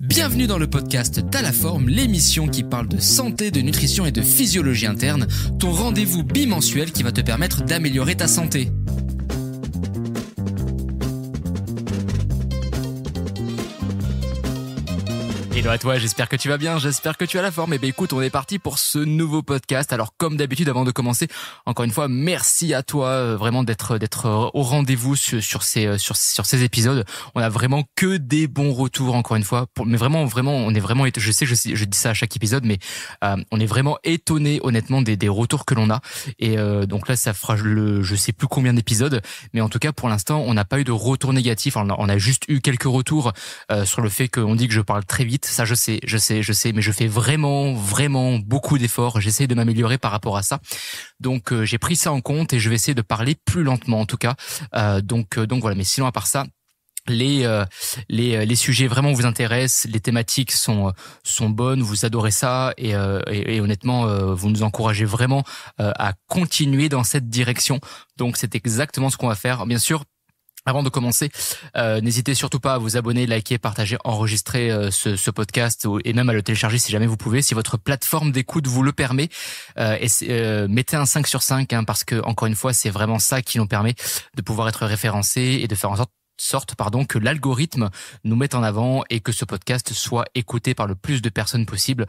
Bienvenue dans le podcast T'as la forme, l'émission qui parle de santé, de nutrition et de physiologie interne, ton rendez-vous bimensuel qui va te permettre d'améliorer ta santé. Hello à toi, j'espère que tu vas bien, j'espère que tu as la forme. Et bien écoute, on est parti pour ce nouveau podcast. Alors comme d'habitude, avant de commencer, encore une fois, merci à toi vraiment d'être au rendez-vous sur ces épisodes. On a vraiment que des bons retours encore une fois. Mais vraiment, on est vraiment, je sais, je dis ça à chaque épisode, mais on est vraiment étonné honnêtement des retours que l'on a. Et donc là, ça fera je sais plus combien d'épisodes, mais en tout cas pour l'instant, on n'a pas eu de retour négatif. On a juste eu quelques retours sur le fait qu'on dit que je parle très vite. Ça, je sais, mais je fais vraiment beaucoup d'efforts. J'essaie de m'améliorer par rapport à ça. Donc, j'ai pris ça en compte et je vais essayer de parler plus lentement, en tout cas. Donc voilà. Mais sinon, à part ça, les sujets vraiment vous intéressent, les thématiques sont bonnes, vous adorez ça et honnêtement, vous nous encouragez vraiment à continuer dans cette direction. Donc, c'est exactement ce qu'on va faire. Bien sûr. Avant de commencer, n'hésitez surtout pas à vous abonner, liker, partager, enregistrer ce podcast et même à le télécharger si jamais vous pouvez, si votre plateforme d'écoute vous le permet. Mettez un 5 sur 5 parce que encore une fois, c'est vraiment ça qui nous permet de pouvoir être référencés et de faire en sorte que l'algorithme nous mette en avant et que ce podcast soit écouté par le plus de personnes possible,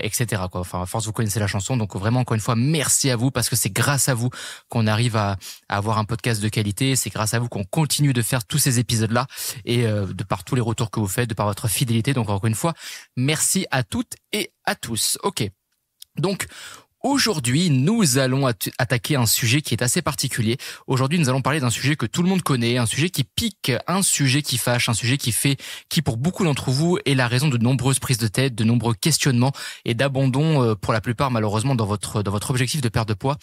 etc. quoi. Enfin, à force, vous connaissez la chanson, donc vraiment encore une fois, merci à vous parce que c'est grâce à vous qu'on arrive à avoir un podcast de qualité. C'est grâce à vous qu'on continue de faire tous ces épisodes-là et de par tous les retours que vous faites, de par votre fidélité. Donc encore une fois, merci à toutes et à tous. Ok, donc. Aujourd'hui, nous allons attaquer un sujet qui est assez particulier. Aujourd'hui, nous allons parler d'un sujet que tout le monde connaît, un sujet qui pique, un sujet qui fâche, un sujet qui pour beaucoup d'entre vous est la raison de nombreuses prises de tête, de nombreux questionnements et d'abandon pour la plupart malheureusement dans votre objectif de perte de poids.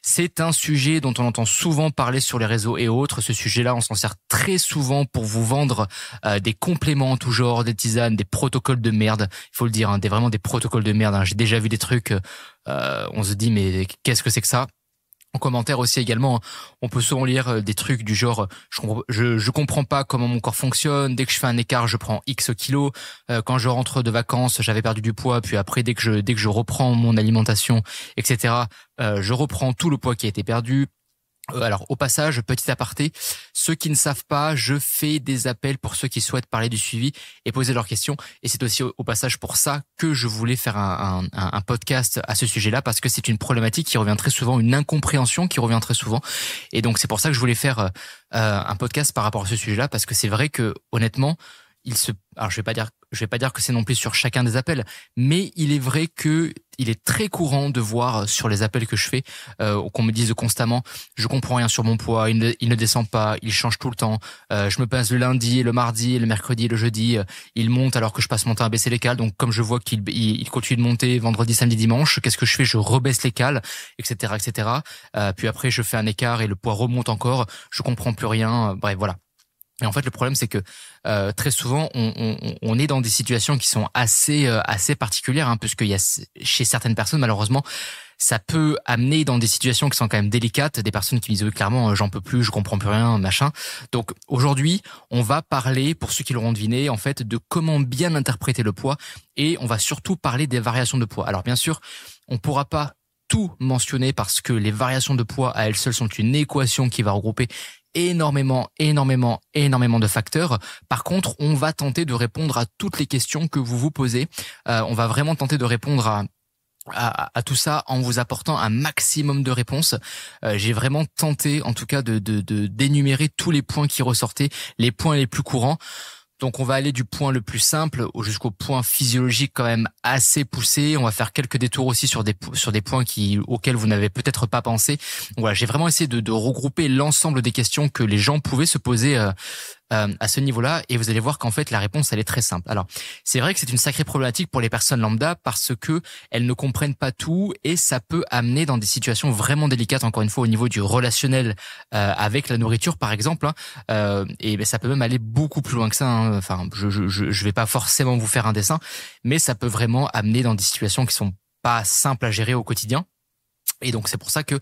C'est un sujet dont on entend souvent parler sur les réseaux et autres. Ce sujet-là, on s'en sert très souvent pour vous vendre des compléments en tout genre, des tisanes, des protocoles de merde. Il faut le dire, vraiment des protocoles de merde. J'ai déjà vu des trucs. On se dit mais qu'est-ce que c'est que ça? En commentaire aussi également, on peut souvent lire des trucs du genre je comprends pas comment mon corps fonctionne, dès que je fais un écart, je prends X kilos, quand je rentre de vacances, j'avais perdu du poids, puis après dès que je reprends mon alimentation, etc., je reprends tout le poids qui a été perdu. Alors au passage, petit aparté, ceux qui ne savent pas, je fais des appels pour ceux qui souhaitent parler du suivi et poser leurs questions. Et c'est aussi au passage pour ça que je voulais faire un podcast à ce sujet-là, parce que c'est une problématique qui revient très souvent, une incompréhension qui revient très souvent. Et donc c'est pour ça que je voulais faire un podcast par rapport à ce sujet-là, parce que c'est vrai que honnêtement, alors je vais pas dire que c'est non plus sur chacun des appels, mais il est vrai que il est très courant de voir sur les appels que je fais qu'on me dise constamment je comprends rien sur mon poids, il ne descend pas, il change tout le temps, je me passe le lundi, le mardi, le mercredi, le jeudi, il monte alors que je passe mon temps à baisser les cales, donc comme je vois qu'il continue de monter vendredi, samedi, dimanche, qu'est-ce que je fais? Je rebaisse les cales, etc. Puis après je fais un écart et le poids remonte encore, je comprends plus rien, bref voilà. Et en fait, le problème, c'est que très souvent, on est dans des situations qui sont assez particulières, puisqu'il y a chez certaines personnes, malheureusement, ça peut amener dans des situations qui sont quand même délicates, des personnes qui disent oui, clairement, j'en peux plus, je comprends plus rien, machin. Donc aujourd'hui, on va parler, pour ceux qui l'auront deviné, en fait, de comment bien interpréter le poids, et on va surtout parler des variations de poids. Alors bien sûr, on pourra pas tout mentionner parce que les variations de poids à elles seules sont une équation qui va regrouper énormément de facteurs. Par contre, on va tenter de répondre à toutes les questions que vous vous posez. On va vraiment tenter de répondre à tout ça en vous apportant un maximum de réponses. J'ai vraiment tenté, en tout cas, d'énumérer tous les points qui ressortaient, les points les plus courants. Donc on va aller du point le plus simple jusqu'au point physiologique quand même assez poussé. On va faire quelques détours aussi sur des points auxquels vous n'avez peut-être pas pensé. Voilà, j'ai vraiment essayé de regrouper l'ensemble des questions que les gens pouvaient se poser à ce niveau-là, et vous allez voir qu'en fait la réponse elle est très simple. Alors c'est vrai que c'est une sacrée problématique pour les personnes lambda parce que elles ne comprennent pas tout et ça peut amener dans des situations vraiment délicates, encore une fois au niveau du relationnel avec la nourriture par exemple, et ben ça peut même aller beaucoup plus loin que ça. Enfin, je vais pas forcément vous faire un dessin, mais ça peut vraiment amener dans des situations qui sont pas simples à gérer au quotidien. Et donc c'est pour ça que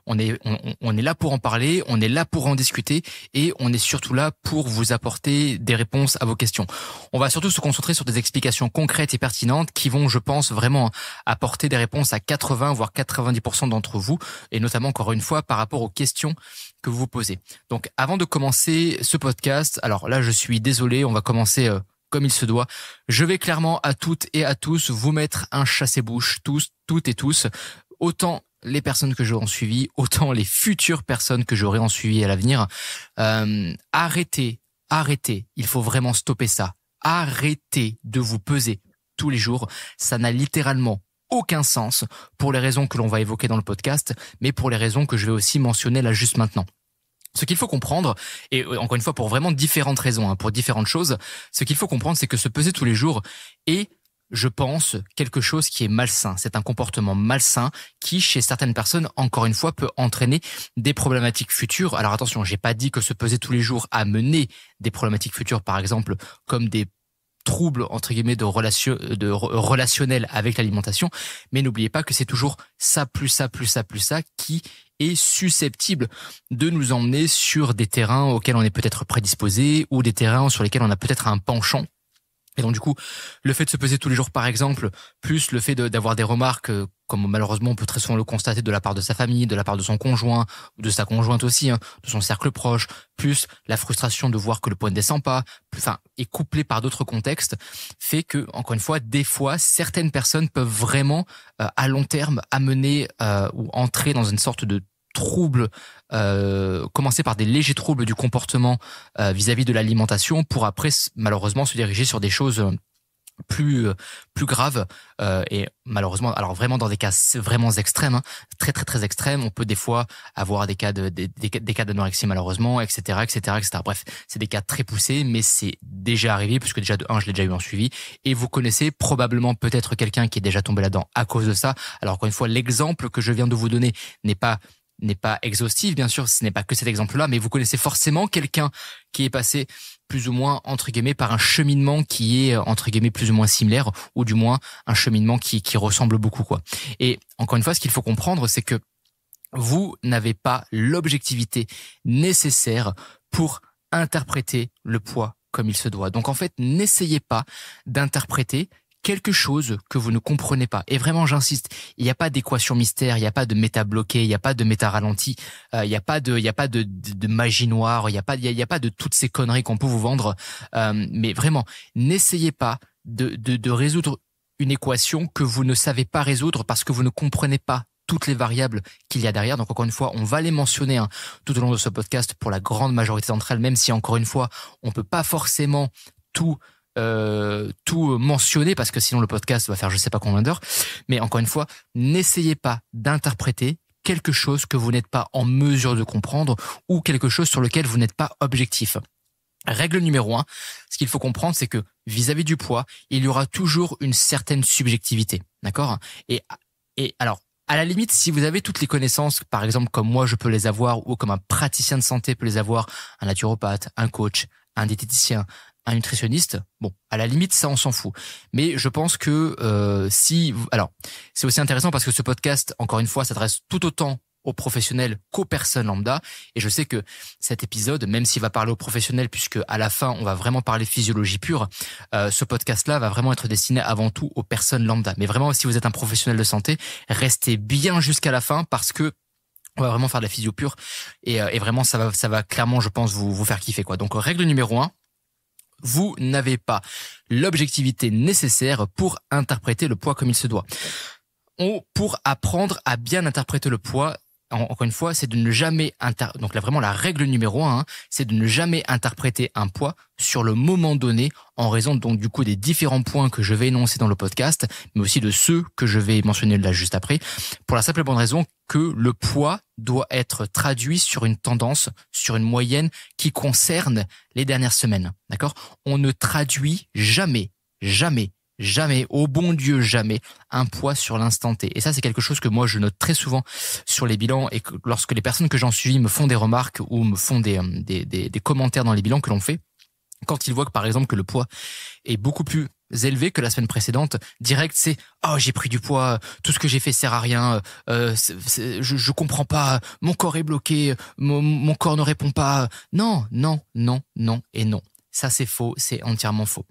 on est là pour en parler, on est là pour en discuter et on est surtout là pour vous apporter des réponses à vos questions. On va surtout se concentrer sur des explications concrètes et pertinentes qui vont, je pense, vraiment apporter des réponses à 80 voire 90% d'entre vous, et notamment encore une fois par rapport aux questions que vous vous posez. Donc avant de commencer ce podcast, alors là je suis désolé, on va commencer comme il se doit. Je vais clairement à toutes et à tous vous mettre un chassé-bouche, toutes et tous, autant les personnes que j'aurai en suivi, autant les futures personnes que j'aurai en suivi à l'avenir. Arrêtez, il faut vraiment stopper ça. Arrêtez de vous peser tous les jours. Ça n'a littéralement aucun sens pour les raisons que l'on va évoquer dans le podcast, mais pour les raisons que je vais aussi mentionner là juste maintenant. Ce qu'il faut comprendre, et encore une fois pour vraiment différentes raisons, pour différentes choses, ce qu'il faut comprendre, c'est que se peser tous les jours est, je pense, quelque chose qui est malsain. C'est un comportement malsain qui, chez certaines personnes, encore une fois, peut entraîner des problématiques futures. Alors attention, j'ai pas dit que se peser tous les jours a mené des problématiques futures, par exemple, comme des troubles, entre guillemets, relationnels avec l'alimentation. Mais n'oubliez pas que c'est toujours ça, plus ça, plus ça, plus ça, qui est susceptible de nous emmener sur des terrains auxquels on est peut-être prédisposé ou des terrains sur lesquels on a peut-être un penchant. Et donc du coup, le fait de se peser tous les jours par exemple, plus le fait d'avoir des remarques, comme malheureusement on peut très souvent le constater de la part de sa famille, de la part de son conjoint, ou de sa conjointe aussi, de son cercle proche, plus la frustration de voir que le poids ne descend pas, et couplé par d'autres contextes, fait que, encore une fois, des fois, certaines personnes peuvent vraiment, à long terme, amener ou entrer dans une sorte de troubles, commencer par des légers troubles du comportement vis-à-vis de l'alimentation pour après malheureusement se diriger sur des choses plus graves et malheureusement alors vraiment dans des cas vraiment extrêmes, très très très extrêmes. On peut des fois avoir des cas des cas d'anorexie malheureusement, etc. Bref, c'est des cas très poussés, mais c'est déjà arrivé puisque déjà de 1 je l'ai déjà eu en suivi et vous connaissez probablement peut-être quelqu'un qui est déjà tombé là-dedans à cause de ça. Alors encore une fois, l'exemple que je viens de vous donner n'est pas exhaustif, bien sûr, ce n'est pas que cet exemple-là, mais vous connaissez forcément quelqu'un qui est passé plus ou moins, entre guillemets, par un cheminement qui est, entre guillemets, plus ou moins similaire, ou du moins un cheminement qui ressemble beaucoup, quoi. Et encore une fois, ce qu'il faut comprendre, c'est que vous n'avez pas l'objectivité nécessaire pour interpréter le poids comme il se doit. Donc en fait, n'essayez pas d'interpréter quelque chose que vous ne comprenez pas. Et vraiment, j'insiste, il n'y a pas d'équation mystère, il n'y a pas de méta bloqué, il n'y a pas de méta ralenti, il n'y a pas de magie noire, il n'y a pas de toutes ces conneries qu'on peut vous vendre. Mais vraiment, n'essayez pas de résoudre une équation que vous ne savez pas résoudre parce que vous ne comprenez pas toutes les variables qu'il y a derrière. Donc encore une fois, on va les mentionner tout au long de ce podcast pour la grande majorité d'entre elles, même si encore une fois, on peut pas forcément tout mentionner parce que sinon le podcast va faire je sais pas combien d'heures. Mais encore une fois, n'essayez pas d'interpréter quelque chose que vous n'êtes pas en mesure de comprendre ou quelque chose sur lequel vous n'êtes pas objectif. Règle numéro 1, ce qu'il faut comprendre, c'est que vis-à-vis du poids, il y aura toujours une certaine subjectivité, d'accord ? Et alors, à la limite, si vous avez toutes les connaissances, par exemple comme moi je peux les avoir ou comme un praticien de santé peut les avoir, un naturopathe, un coach, un diététicien, un nutritionniste, bon, à la limite, ça, on s'en fout. Mais je pense que alors, c'est aussi intéressant parce que ce podcast, encore une fois, s'adresse tout autant aux professionnels qu'aux personnes lambda. Et je sais que cet épisode, même s'il va parler aux professionnels, puisque à la fin, on va vraiment parler physiologie pure, ce podcast-là va vraiment être destiné avant tout aux personnes lambda. Mais vraiment, si vous êtes un professionnel de santé, restez bien jusqu'à la fin parce que on va vraiment faire de la physio pure et vraiment, ça va clairement, je pense, vous faire kiffer, quoi. Donc, règle numéro 1. Vous n'avez pas l'objectivité nécessaire pour interpréter le poids comme il se doit. Pour apprendre à bien interpréter le poids, encore une fois, c'est de ne jamais donc là vraiment la règle numéro 1, c'est de ne jamais interpréter un poids sur le moment donné en raison donc du coup des différents points que je vais énoncer dans le podcast, mais aussi de ceux que je vais mentionner là juste après, pour la simple et bonne raison que le poids doit être traduit sur une tendance, sur une moyenne qui concerne les dernières semaines, d'accord ? On ne traduit jamais, au bon Dieu, jamais un poids sur l'instant T. Et ça, c'est quelque chose que moi, je note très souvent sur les bilans et que lorsque les personnes que j'en suis me font des remarques ou me font des commentaires dans les bilans que l'on fait, quand ils voient que, par exemple, que le poids est beaucoup plus élevé que la semaine précédente, direct, c'est « Oh, j'ai pris du poids, tout ce que j'ai fait sert à rien, je comprends pas, mon corps est bloqué, mon corps ne répond pas. » Non, non, non, non et non. Ça, c'est faux, c'est entièrement faux.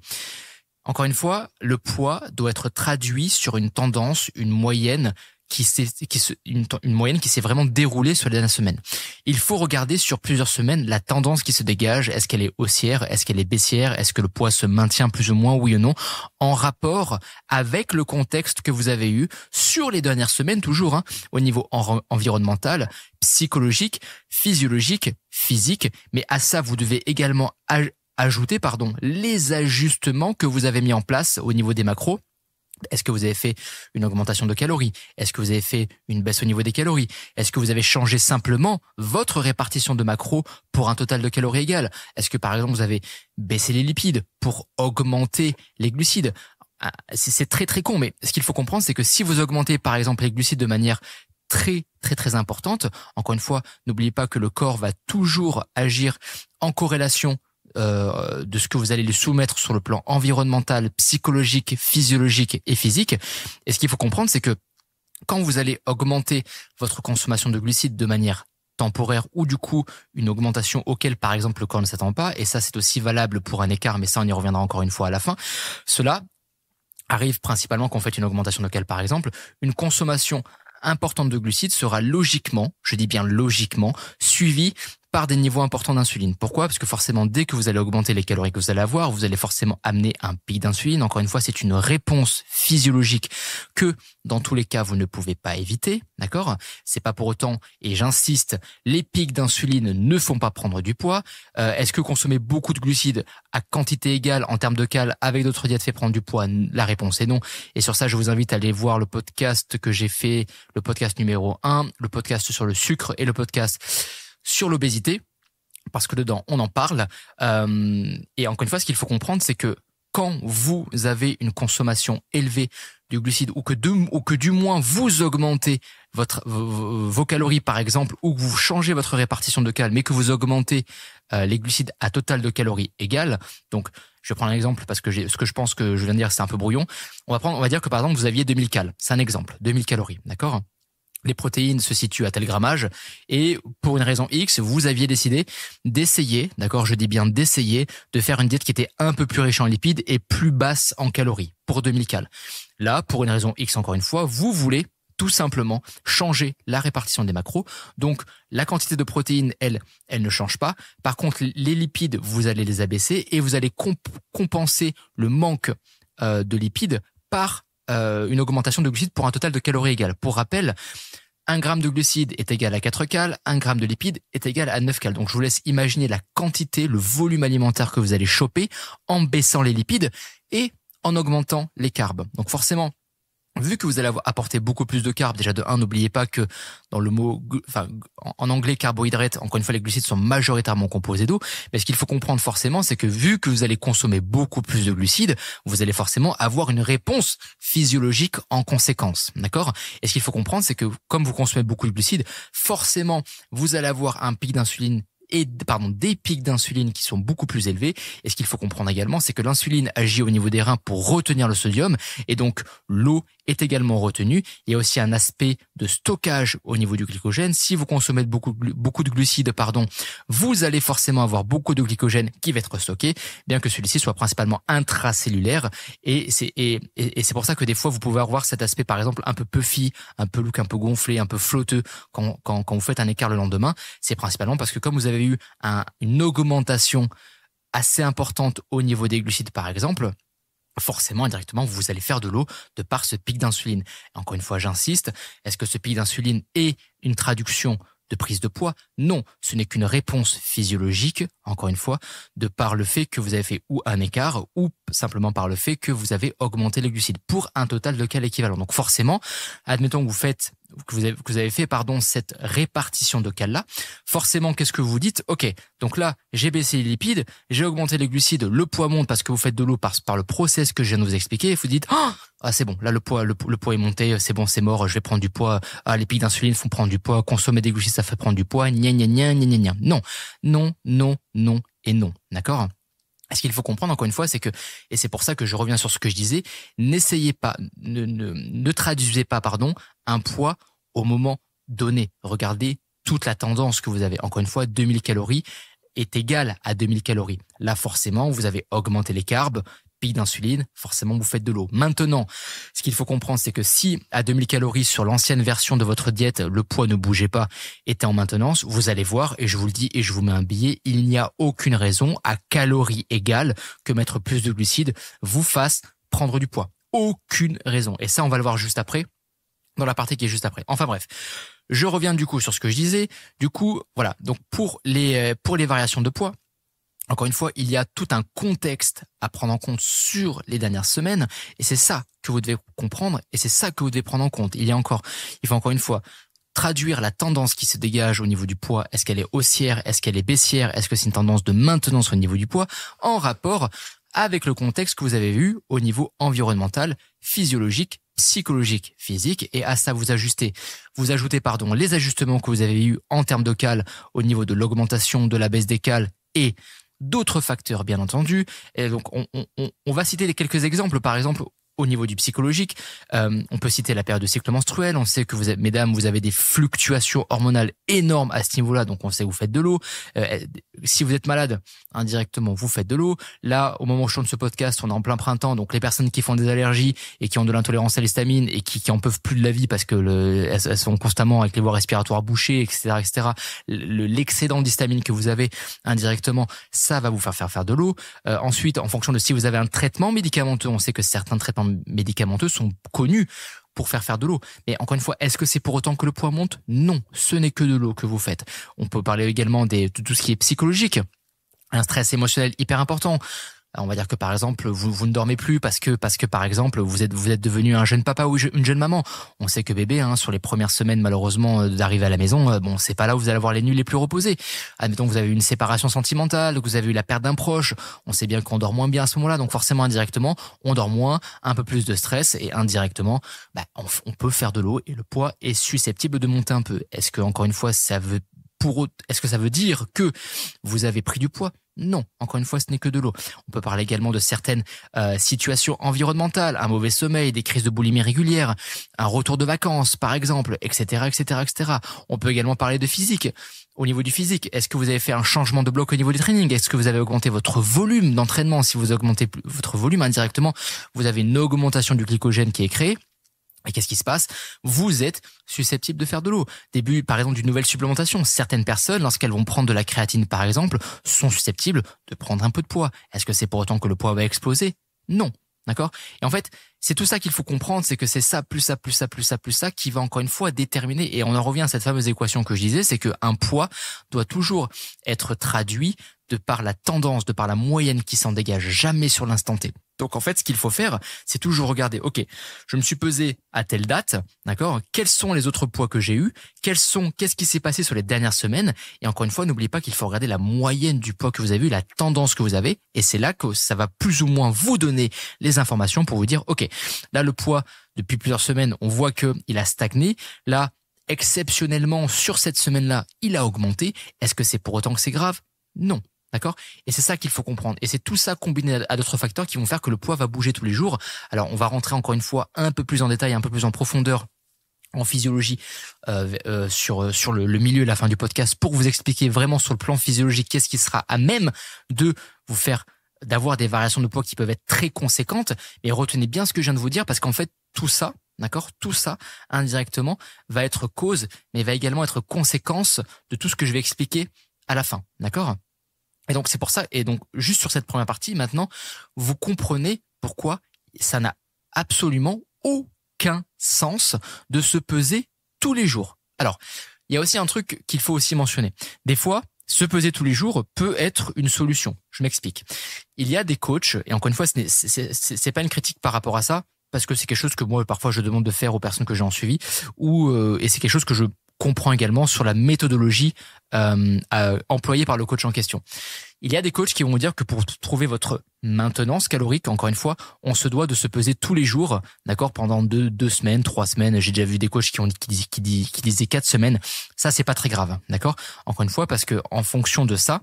Encore une fois, le poids doit être traduit sur une tendance, une moyenne une moyenne qui s'est vraiment déroulée sur les dernières semaines. Il faut regarder sur plusieurs semaines la tendance qui se dégage. Est-ce qu'elle est haussière? Est-ce qu'elle est baissière? Est-ce que le poids se maintient plus ou moins, oui ou non, en rapport avec le contexte que vous avez eu sur les dernières semaines, toujours, au niveau environnemental, psychologique, physiologique, physique. Mais à ça, vous devez également ajouter, les ajustements que vous avez mis en place au niveau des macros. Est-ce que vous avez fait une augmentation de calories? Est-ce que vous avez fait une baisse au niveau des calories? Est-ce que vous avez changé simplement votre répartition de macros pour un total de calories égal? Est-ce que par exemple vous avez baissé les lipides pour augmenter les glucides? C'est très très con, mais ce qu'il faut comprendre, c'est que si vous augmentez par exemple les glucides de manière très très très importante, encore une fois, n'oubliez pas que le corps va toujours agir en corrélation de ce que vous allez lui soumettre sur le plan environnemental, psychologique, physiologique et physique. Et ce qu'il faut comprendre, c'est que quand vous allez augmenter votre consommation de glucides de manière temporaire ou du coup une augmentation auquel par exemple le corps ne s'attend pas, et ça c'est aussi valable pour un écart, mais ça on y reviendra encore une fois à la fin, cela arrive principalement quand vous faites une augmentation locale par exemple, une consommation importante de glucides sera logiquement, je dis bien logiquement, suivie par des niveaux importants d'insuline. Pourquoi? Parce que forcément, dès que vous allez augmenter les calories que vous allez avoir, vous allez forcément amener un pic d'insuline. Encore une fois, c'est une réponse physiologique que, dans tous les cas, vous ne pouvez pas éviter. D'accord? C'est pas pour autant, et j'insiste, les pics d'insuline ne font pas prendre du poids. Est-ce que consommer beaucoup de glucides à quantité égale en termes de cal avec d'autres diètes fait prendre du poids? La réponse est non. Et sur ça, je vous invite à aller voir le podcast que j'ai fait, le podcast numéro 1, le podcast sur le sucre et le podcast sur l'obésité, parce que dedans on en parle. Et encore une fois, ce qu'il faut comprendre, c'est que quand vous avez une consommation élevée de glucides ou que du moins vous augmentez vos calories par exemple, ou que vous changez votre répartition de cal, mais que vous augmentez les glucides à total de calories égales. Donc je vais prendre un exemple parce que ce que je pense que je viens de dire c'est un peu brouillon. On va dire que par exemple vous aviez 2000 cal, c'est un exemple, 2000 calories, d'accord? Les protéines se situent à tel grammage et pour une raison X, vous aviez décidé d'essayer, d'accord, je dis bien d'essayer, de faire une diète qui était un peu plus riche en lipides et plus basse en calories pour 2000 cal. Là, pour une raison X encore une fois, vous voulez tout simplement changer la répartition des macros. Donc, la quantité de protéines, elle ne change pas. Par contre, les lipides, vous allez les abaisser et vous allez compenser le manque de lipides par une augmentation de glucides pour un total de calories égales. Pour rappel, 1 gramme de glucides est égal à 4 cal, 1 gramme de lipides est égal à 9 cal. Donc je vous laisse imaginer la quantité, le volume alimentaire que vous allez choper en baissant les lipides et en augmentant les carbs. Donc forcément, vu que vous allez apporter beaucoup plus de carbs, déjà de 1, n'oubliez pas que dans le mot, en anglais carbohydrate, encore une fois les glucides sont majoritairement composés d'eau, mais ce qu'il faut comprendre forcément, c'est que vu que vous allez consommer beaucoup plus de glucides, vous allez forcément avoir une réponse physiologique en conséquence, d'accord? Et ce qu'il faut comprendre, c'est que comme vous consommez beaucoup de glucides, forcément vous allez avoir un pic d'insuline des pics d'insuline qui sont beaucoup plus élevés. Et ce qu'il faut comprendre également, c'est que l'insuline agit au niveau des reins pour retenir le sodium et donc l'eau est également retenue. Il y a aussi un aspect de stockage au niveau du glycogène. Si vous consommez beaucoup de glucides, vous allez forcément avoir beaucoup de glycogène qui va être stocké, bien que celui-ci soit principalement intracellulaire. Et c'est pour ça que des fois, vous pouvez avoir cet aspect, par exemple, un peu puffy, un peu look, un peu gonflé, un peu flotteux quand vous faites un écart le lendemain. C'est principalement parce que comme vous avez eu une augmentation assez importante au niveau des glucides, par exemple, forcément, indirectement, vous allez faire de l'eau de par ce pic d'insuline. Encore une fois, j'insiste, est-ce que ce pic d'insuline est une traduction de prise de poids? Non, ce n'est qu'une réponse physiologique, encore une fois, de par le fait que vous avez fait ou un écart ou simplement par le fait que vous avez augmenté les glucides pour un total de cal équivalent. Donc forcément, admettons que vous avez fait cette répartition de cal là, forcément qu'est-ce que vous dites? Ok, donc là j'ai baissé les lipides, j'ai augmenté les glucides, le poids monte parce que vous faites de l'eau par le process que je viens de vous expliquer, et vous dites c'est bon, là le poids est monté, c'est bon, c'est mort, je vais prendre du poids, les pics d'insuline font prendre du poids, consommer des glucides ça fait prendre du poids, gna gna gna gna gna gna. Non, non, non, non et non, d'accord? Ce qu'il faut comprendre encore une fois, c'est que, et c'est pour ça que je reviens sur ce que je disais, n'essayez pas, ne traduisez pas, un poids au moment donné. Regardez toute la tendance que vous avez. Encore une fois, 2000 calories est égal à 2000 calories. Là, forcément, vous avez augmenté les carbs, pic d'insuline, forcément, vous faites de l'eau. Maintenant, ce qu'il faut comprendre, c'est que si à 2000 calories sur l'ancienne version de votre diète, le poids ne bougeait pas, était en maintenance, vous allez voir, et je vous le dis et je vous mets un billet, il n'y a aucune raison à calories égales que mettre plus de glucides vous fasse prendre du poids. Aucune raison. Et ça, on va le voir juste après, dans la partie qui est juste après. Enfin bref. Je reviens du coup sur ce que je disais. Du coup, voilà. Donc pour les variations de poids, encore une fois, il y a tout un contexte à prendre en compte sur les dernières semaines, et c'est ça que vous devez comprendre, et c'est ça que vous devez prendre en compte. Il faut encore une fois traduire la tendance qui se dégage au niveau du poids. Est-ce qu'elle est haussière? Est-ce qu'elle est baissière? Est-ce que c'est une tendance de maintenance au niveau du poids en rapport avec le contexte que vous avez vu au niveau environnemental, physiologique, psychologique, physique, et à ça vous ajoutez les ajustements que vous avez eu en termes de cales au niveau de l'augmentation, de la baisse des cales et d'autres facteurs, bien entendu. Et donc, on va citer quelques exemples. Par exemple, au niveau du psychologique, on peut citer la période de cycle menstruel. On sait que mesdames, vous avez des fluctuations hormonales énormes à ce niveau-là. Donc, on sait que vous faites de l'eau. Si vous êtes malade, indirectement, vous faites de l'eau. Là, au moment où je tourne ce podcast, on est en plein printemps. Donc, les personnes qui font des allergies et qui ont de l'intolérance à l'histamine et qui en peuvent plus de la vie parce que elles sont constamment avec les voies respiratoires bouchées, etc. L'excédent d'histamine que vous avez indirectement, ça va vous faire de l'eau. Ensuite, en fonction de si vous avez un traitement médicamenteux, on sait que certains traitements médicamenteux sont connus pour faire de l'eau. Mais encore une fois, est-ce que c'est pour autant que le poids monte? Non, ce n'est que de l'eau que vous faites. On peut parler également de tout ce qui est psychologique. Un stress émotionnel hyper important. On va dire que par exemple vous ne dormez plus parce que par exemple vous êtes devenu un jeune papa ou une jeune maman. On sait que bébé sur les premières semaines malheureusement d'arriver à la maison, c'est pas là où vous allez avoir les nuits les plus reposées. Admettons que vous avez eu une séparation sentimentale, que vous avez eu la perte d'un proche, on sait bien qu'on dort moins bien à ce moment-là, donc forcément indirectement on dort moins, un peu plus de stress et indirectement on peut faire de l'eau et le poids est susceptible de monter un peu. Est-ce que encore une fois est-ce que ça veut dire que vous avez pris du poids? Non, encore une fois, ce n'est que de l'eau. On peut parler également de certaines situations environnementales, un mauvais sommeil, des crises de boulimie régulières, un retour de vacances, par exemple, etc., etc., etc. On peut également parler de physique. Au niveau du physique, est-ce que vous avez fait un changement de bloc au niveau du training? Est-ce que vous avez augmenté votre volume d'entraînement? Si vous augmentez votre volume indirectement, vous avez une augmentation du glycogène qui est créée. Et qu'est-ce qui se passe? Vous êtes susceptible de faire de l'eau. Début, par exemple, d'une nouvelle supplémentation. Certaines personnes, lorsqu'elles vont prendre de la créatine, par exemple, sont susceptibles de prendre un peu de poids. Est-ce que c'est pour autant que le poids va exploser? Non. D'accord? Et en fait, c'est tout ça qu'il faut comprendre, c'est que c'est ça, plus ça, plus ça, plus ça, plus ça, qui va encore une fois déterminer, et on en revient à cette fameuse équation que je disais, c'est qu'un poids doit toujours être traduit de par la tendance, de par la moyenne qui s'en dégage, jamais sur l'instant T. Donc en fait, ce qu'il faut faire, c'est toujours regarder, ok, je me suis pesé à telle date, d'accord? Quels sont les autres poids que j'ai eus? Qu'est-ce qui s'est passé sur les dernières semaines? Et encore une fois, n'oubliez pas qu'il faut regarder la moyenne du poids que vous avez eu, la tendance que vous avez, et c'est là que ça va plus ou moins vous donner les informations pour vous dire, ok, là le poids, depuis plusieurs semaines, on voit que il a stagné. Là, exceptionnellement, sur cette semaine-là, il a augmenté. Est-ce que c'est pour autant que c'est grave? Non. D'accord? Et c'est ça qu'il faut comprendre. Et c'est tout ça combiné à d'autres facteurs qui vont faire que le poids va bouger tous les jours. Alors, on va rentrer encore une fois un peu plus en détail, un peu plus en profondeur en physiologie sur le milieu et la fin du podcast pour vous expliquer vraiment sur le plan physiologique qu'est-ce qui sera à même de vous faire d'avoir des variations de poids qui peuvent être très conséquentes. Et retenez bien ce que je viens de vous dire parce qu'en fait, tout ça, d'accord, tout ça, indirectement, va être cause, mais va également être conséquence de tout ce que je vais expliquer à la fin. D'accord? Et donc c'est pour ça, et donc juste sur cette première partie, maintenant, vous comprenez pourquoi ça n'a absolument aucun sens de se peser tous les jours. Alors, il y a aussi un truc qu'il faut aussi mentionner. Des fois, se peser tous les jours peut être une solution. Je m'explique. Il y a des coachs, et encore une fois, c'est pas une critique par rapport à ça, parce que c'est quelque chose que moi, parfois, je demande de faire aux personnes que j'ai en suivi, et c'est quelque chose que je comprends également sur la méthodologie employée par le coach en question. Il y a des coachs qui vont vous dire que pour trouver votre maintenance calorique, encore une fois, on se doit de se peser tous les jours, d'accord, pendant 2 semaines, 3 semaines. J'ai déjà vu des coachs qui disaient 4 semaines. Ça, c'est pas très grave, d'accord. Encore une fois, parce que en fonction de ça,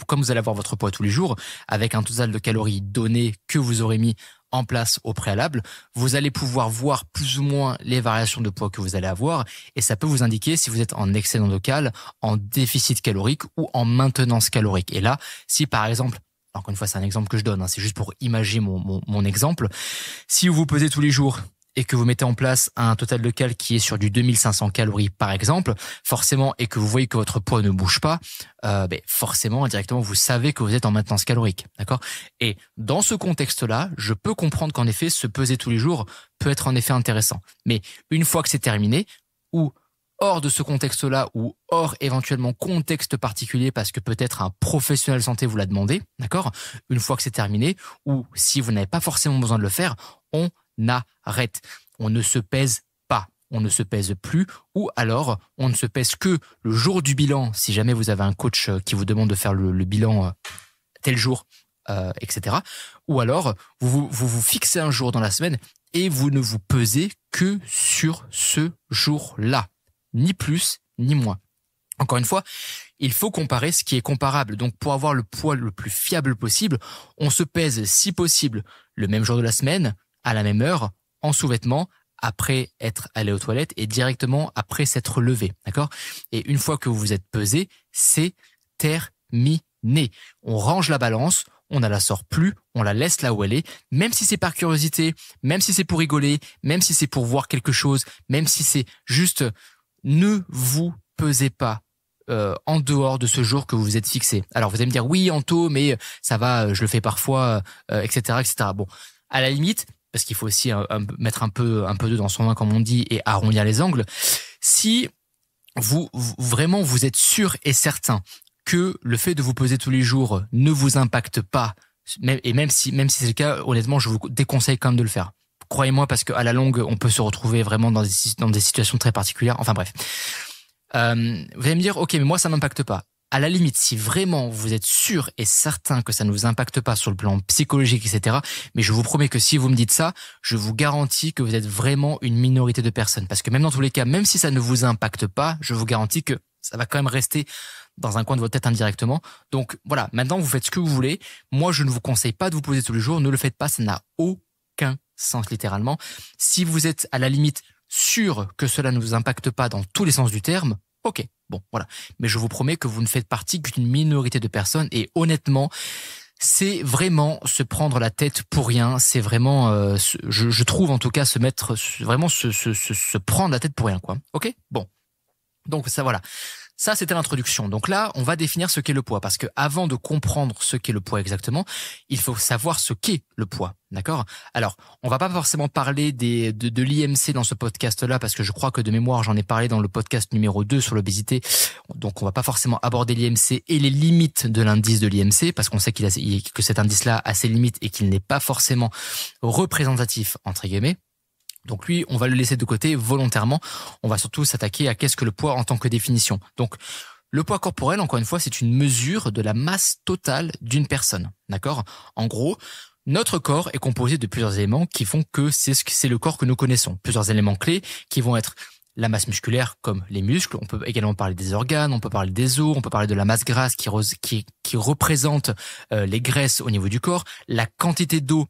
comme vous allez avoir votre poids tous les jours, avec un total de calories donné que vous aurez mis en place au préalable, vous allez pouvoir voir plus ou moins les variations de poids que vous allez avoir et ça peut vous indiquer si vous êtes en excédent local, en déficit calorique ou en maintenance calorique. Et là, si par exemple, encore une fois c'est un exemple que je donne, c'est juste pour imaginer mon exemple, si vous vous pesez tous les jours et que vous mettez en place un total local qui est sur du 2500 calories par exemple, forcément, et que vous voyez que votre poids ne bouge pas, forcément, indirectement, vous savez que vous êtes en maintenance calorique, d'accord? Et dans ce contexte-là, je peux comprendre qu'en effet, se peser tous les jours peut être en effet intéressant. Mais une fois que c'est terminé, ou hors de ce contexte-là, ou hors éventuellement contexte particulier parce que peut-être un professionnel de santé vous l'a demandé, d'accord? Une fois que c'est terminé, ou si vous n'avez pas forcément besoin de le faire, on arrête. On ne se pèse pas. On ne se pèse plus ou alors on ne se pèse que le jour du bilan si jamais vous avez un coach qui vous demande de faire le bilan tel jour, etc. Ou alors vous fixez un jour dans la semaine et vous ne vous pesez que sur ce jour-là. Ni plus, ni moins. Encore une fois, il faut comparer ce qui est comparable. Donc, pour avoir le poids le plus fiable possible, on se pèse, si possible, le même jour de la semaine, à la même heure, en sous-vêtements, après être allé aux toilettes et directement après s'être levé, d'accord? Et une fois que vous vous êtes pesé, c'est terminé. On range la balance, on ne la sort plus, on la laisse là où elle est, même si c'est par curiosité, même si c'est pour rigoler, même si c'est pour voir quelque chose, même si c'est juste, ne vous pesez pas en dehors de ce jour que vous vous êtes fixé. Alors vous allez me dire, oui Anto, mais ça va, je le fais parfois, etc., etc. Bon, à la limite, parce qu'il faut aussi mettre un peu d'eau dans son vin, comme on dit, et arrondir les angles. Si vous vraiment vous êtes sûr et certain que le fait de vous peser tous les jours ne vous impacte pas, et même si c'est le cas, honnêtement, je vous déconseille quand même de le faire. Croyez-moi, parce qu'à la longue, on peut se retrouver vraiment dans des situations très particulières. Enfin bref. Vous allez me dire, ok, mais moi ça m'impacte pas. À la limite, si vraiment vous êtes sûr et certain que ça ne vous impacte pas sur le plan psychologique, etc., mais je vous promets que si vous me dites ça, je vous garantis que vous êtes vraiment une minorité de personnes. Parce que même dans tous les cas, même si ça ne vous impacte pas, je vous garantis que ça va quand même rester dans un coin de votre tête indirectement. Donc voilà, maintenant vous faites ce que vous voulez. Moi, je ne vous conseille pas de vous poser tous les jours. Ne le faites pas, ça n'a aucun sens littéralement. Si vous êtes à la limite sûr que cela ne vous impacte pas dans tous les sens du terme, ok, bon, voilà. Mais je vous promets que vous ne faites partie qu'une minorité de personnes et honnêtement, c'est vraiment se prendre la tête pour rien. C'est vraiment, je trouve en tout cas, se prendre la tête pour rien, quoi. Ok, bon. Donc ça, voilà. Ça, c'était l'introduction. Donc là, on va définir ce qu'est le poids. Parce que avant de comprendre ce qu'est le poids exactement, il faut savoir ce qu'est le poids. D'accord? Alors, on va pas forcément parler de l'IMC dans ce podcast-là, parce que je crois que de mémoire, j'en ai parlé dans le podcast numéro 2 sur l'obésité. Donc, on va pas forcément aborder l'IMC et les limites de l'indice de l'IMC, parce qu'on sait que cet indice-là a ses limites et qu'il n'est pas forcément représentatif, entre guillemets. Donc lui, on va le laisser de côté volontairement. On va surtout s'attaquer à qu'est-ce que le poids en tant que définition. Donc, le poids corporel, encore une fois, c'est une mesure de la masse totale d'une personne. D'accord? En gros, notre corps est composé de plusieurs éléments qui font que c'est le corps que nous connaissons. Plusieurs éléments clés qui vont être la masse musculaire comme les muscles. On peut également parler des organes, on peut parler des os, on peut parler de la masse grasse qui représente les graisses au niveau du corps, la quantité d'eau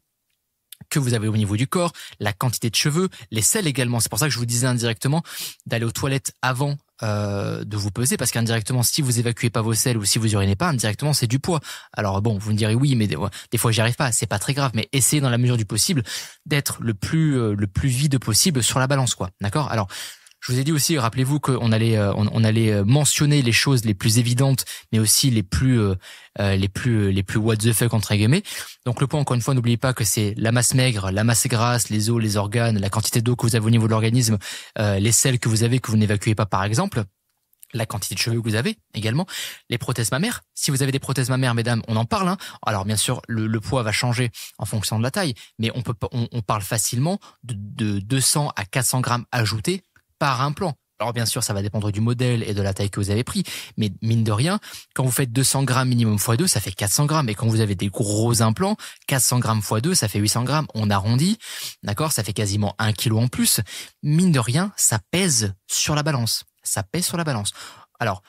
que vous avez au niveau du corps, la quantité de cheveux, les selles également. C'est pour ça que je vous disais indirectement d'aller aux toilettes avant de vous peser, parce qu'indirectement, si vous évacuez pas vos selles ou si vous urinez pas, indirectement, c'est du poids. Alors bon, vous me direz oui, mais des fois j'y arrive pas, c'est pas très grave, mais essayez dans la mesure du possible d'être le plus vide possible sur la balance, quoi. D'accord? Alors, je vous ai dit aussi, rappelez-vous qu'on allait mentionner les choses les plus évidentes, mais aussi les plus what the fuck entre guillemets. Donc le poids, encore une fois, n'oubliez pas que c'est la masse maigre, la masse grasse, les os, les organes, la quantité d'eau que vous avez au niveau de l'organisme, les selles que vous avez que vous n'évacuez pas par exemple, la quantité de cheveux que vous avez également, les prothèses mammaires. Si vous avez des prothèses mammaires, mesdames, on en parle, hein. Alors bien sûr, le poids va changer en fonction de la taille, mais on parle facilement de 200 à 400 grammes ajoutés par implant. Alors bien sûr, ça va dépendre du modèle et de la taille que vous avez pris, mais mine de rien, quand vous faites 200 grammes minimum x 2, ça fait 400 grammes. Et quand vous avez des gros implants, 400 grammes x 2, ça fait 800 grammes. On arrondit, d'accord? Ça fait quasiment 1 kilo en plus. Mine de rien, ça pèse sur la balance. Ça pèse sur la balance. Alors,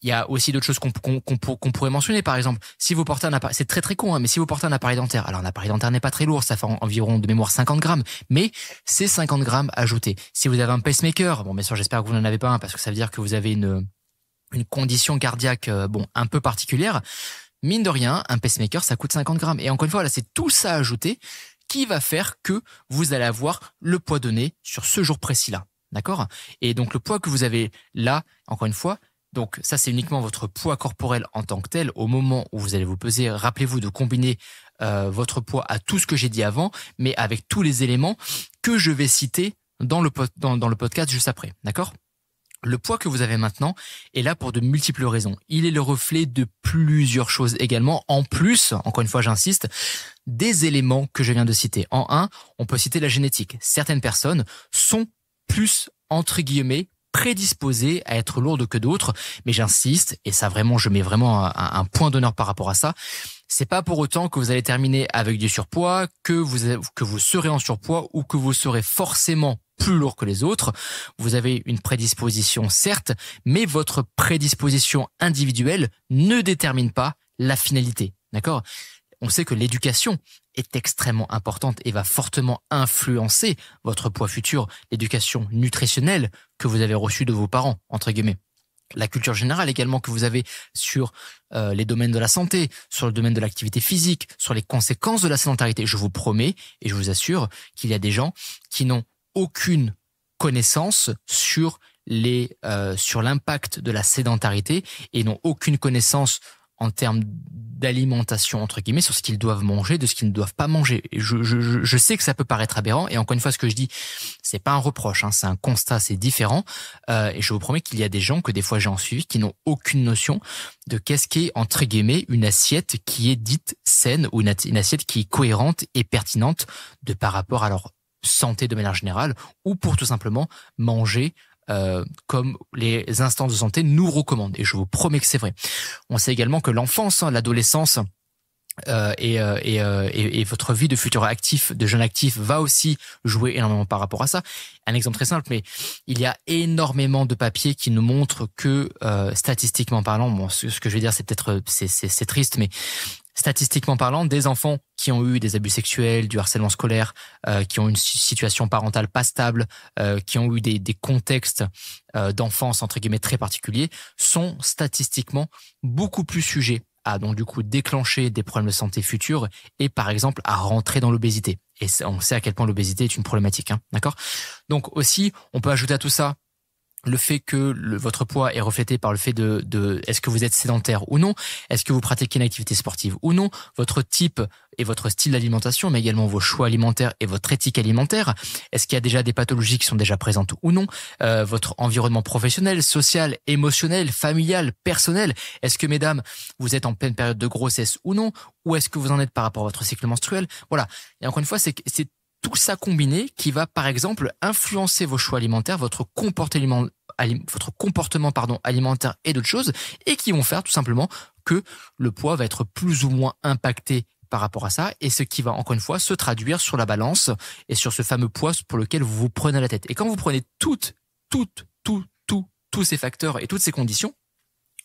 Il y a aussi d'autres choses qu'on pourrait mentionner. Par exemple, si vous portez un appareil, c'est très très con, hein, mais si vous portez un appareil dentaire, alors un appareil dentaire n'est pas très lourd, ça fait environ de mémoire 50 grammes, mais c'est 50 grammes ajoutés. Si vous avez un pacemaker, bon, bien sûr, j'espère que vous n'en avez pas un, parce que ça veut dire que vous avez une condition cardiaque, un peu particulière. Mine de rien, un pacemaker, ça coûte 50 grammes. Et encore une fois, là, c'est tout ça ajouté qui va faire que vous allez avoir le poids donné sur ce jour précis-là. D'accord? Et donc, le poids que vous avez là, encore une fois, donc ça, c'est uniquement votre poids corporel en tant que tel. Au moment où vous allez vous peser, rappelez-vous de combiner votre poids à tout ce que j'ai dit avant, mais avec tous les éléments que je vais citer dans le podcast juste après. D'accord? Le poids que vous avez maintenant est là pour de multiples raisons. Il est le reflet de plusieurs choses également. En plus, encore une fois, j'insiste, des éléments que je viens de citer. En un, on peut citer la génétique. Certaines personnes sont plus, entre guillemets, prédisposées à être lourdes que d'autres. Mais j'insiste, et ça vraiment, je mets vraiment un point d'honneur par rapport à ça. C'est pas pour autant que vous allez terminer avec du surpoids, que vous serez en surpoids ou que vous serez forcément plus lourd que les autres. Vous avez une prédisposition, certes, mais votre prédisposition individuelle ne détermine pas la finalité. D'accord? On sait que l'éducation est extrêmement importante et va fortement influencer votre poids futur. L'éducation nutritionnelle que vous avez reçue de vos parents, entre guillemets. La culture générale également que vous avez sur les domaines de la santé, sur le domaine de l'activité physique, sur les conséquences de la sédentarité. Je vous promets et je vous assure qu'il y a des gens qui n'ont aucune connaissance sur l'impact de la sédentarité et n'ont aucune connaissance en termes d'alimentation, entre guillemets, sur ce qu'ils doivent manger, de ce qu'ils ne doivent pas manger. Et je sais que ça peut paraître aberrant, et encore une fois, ce que je dis, c'est pas un reproche, hein, c'est un constat, c'est différent. Et je vous promets qu'il y a des gens que des fois j'ai en suivi qui n'ont aucune notion de qu'est-ce qu'est, entre guillemets, une assiette qui est dite saine ou une assiette qui est cohérente et pertinente de par rapport à leur santé de manière générale, ou pour tout simplement manger comme les instances de santé nous recommandent. Et je vous promets que c'est vrai. On sait également que l'enfance, l'adolescence et votre vie de futur actif, de jeune actif, va aussi jouer énormément par rapport à ça. Un exemple très simple, mais il y a énormément de papiers qui nous montrent que statistiquement parlant, bon, ce que je vais dire, c'est peut-être c'est triste, mais statistiquement parlant, des enfants qui ont eu des abus sexuels, du harcèlement scolaire, qui ont une situation parentale pas stable, qui ont eu des contextes d'enfance entre guillemets très particuliers, sont statistiquement beaucoup plus sujets à donc du coup déclencher des problèmes de santé futurs et par exemple à rentrer dans l'obésité. Et on sait à quel point l'obésité est une problématique, hein, d'accord ? Donc aussi, on peut ajouter à tout ça le fait que votre poids est reflété par le fait de est-ce que vous êtes sédentaire ou non, est-ce que vous pratiquez une activité sportive ou non, votre type et votre style d'alimentation, mais également vos choix alimentaires et votre éthique alimentaire, est-ce qu'il y a déjà des pathologies qui sont déjà présentes ou non, votre environnement professionnel, social, émotionnel, familial, personnel, est-ce que mesdames, vous êtes en pleine période de grossesse ou non, ou est-ce que vous en êtes par rapport à votre cycle menstruel, voilà. Et encore une fois, c'est tout ça combiné qui va, par exemple, influencer vos choix alimentaires, votre comportement alimentaire et d'autres choses, et qui vont faire tout simplement que le poids va être plus ou moins impacté par rapport à ça, et ce qui va, encore une fois, se traduire sur la balance et sur ce fameux poids pour lequel vous vous prenez la tête. Et quand vous prenez tous ces facteurs et toutes ces conditions,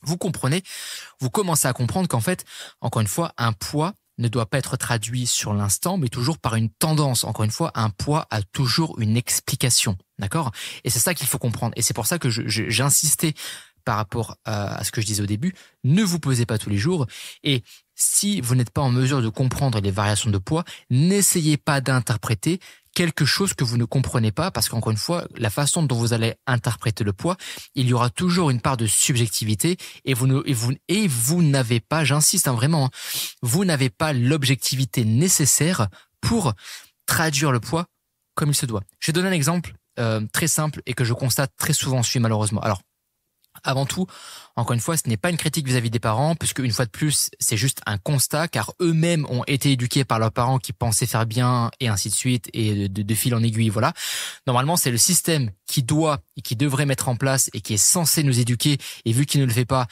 vous commencez à comprendre qu'en fait, encore une fois, un poids ne doit pas être traduit sur l'instant, mais toujours par une tendance. Encore une fois, un poids a toujours une explication, d'accord ? Et c'est ça qu'il faut comprendre. Et c'est pour ça que j'insistais par rapport à ce que je disais au début. Ne vous pesez pas tous les jours. Et si vous n'êtes pas en mesure de comprendre les variations de poids, n'essayez pas d'interpréter quelque chose que vous ne comprenez pas, parce qu'encore une fois, la façon dont vous allez interpréter le poids, il y aura toujours une part de subjectivité et vous n'avez pas, j'insiste vraiment, vous n'avez pas l'objectivité nécessaire pour traduire le poids comme il se doit. Je vais donner un exemple très simple et que je constate très souvent en suivi malheureusement. Alors, avant tout, encore une fois, ce n'est pas une critique vis-à-vis des parents, puisque une fois de plus, c'est juste un constat, car eux-mêmes ont été éduqués par leurs parents qui pensaient faire bien, et ainsi de suite, et de fil en aiguille, voilà. Normalement, c'est le système qui doit et qui devrait mettre en place et qui est censé nous éduquer, et vu qu'il ne le fait pas,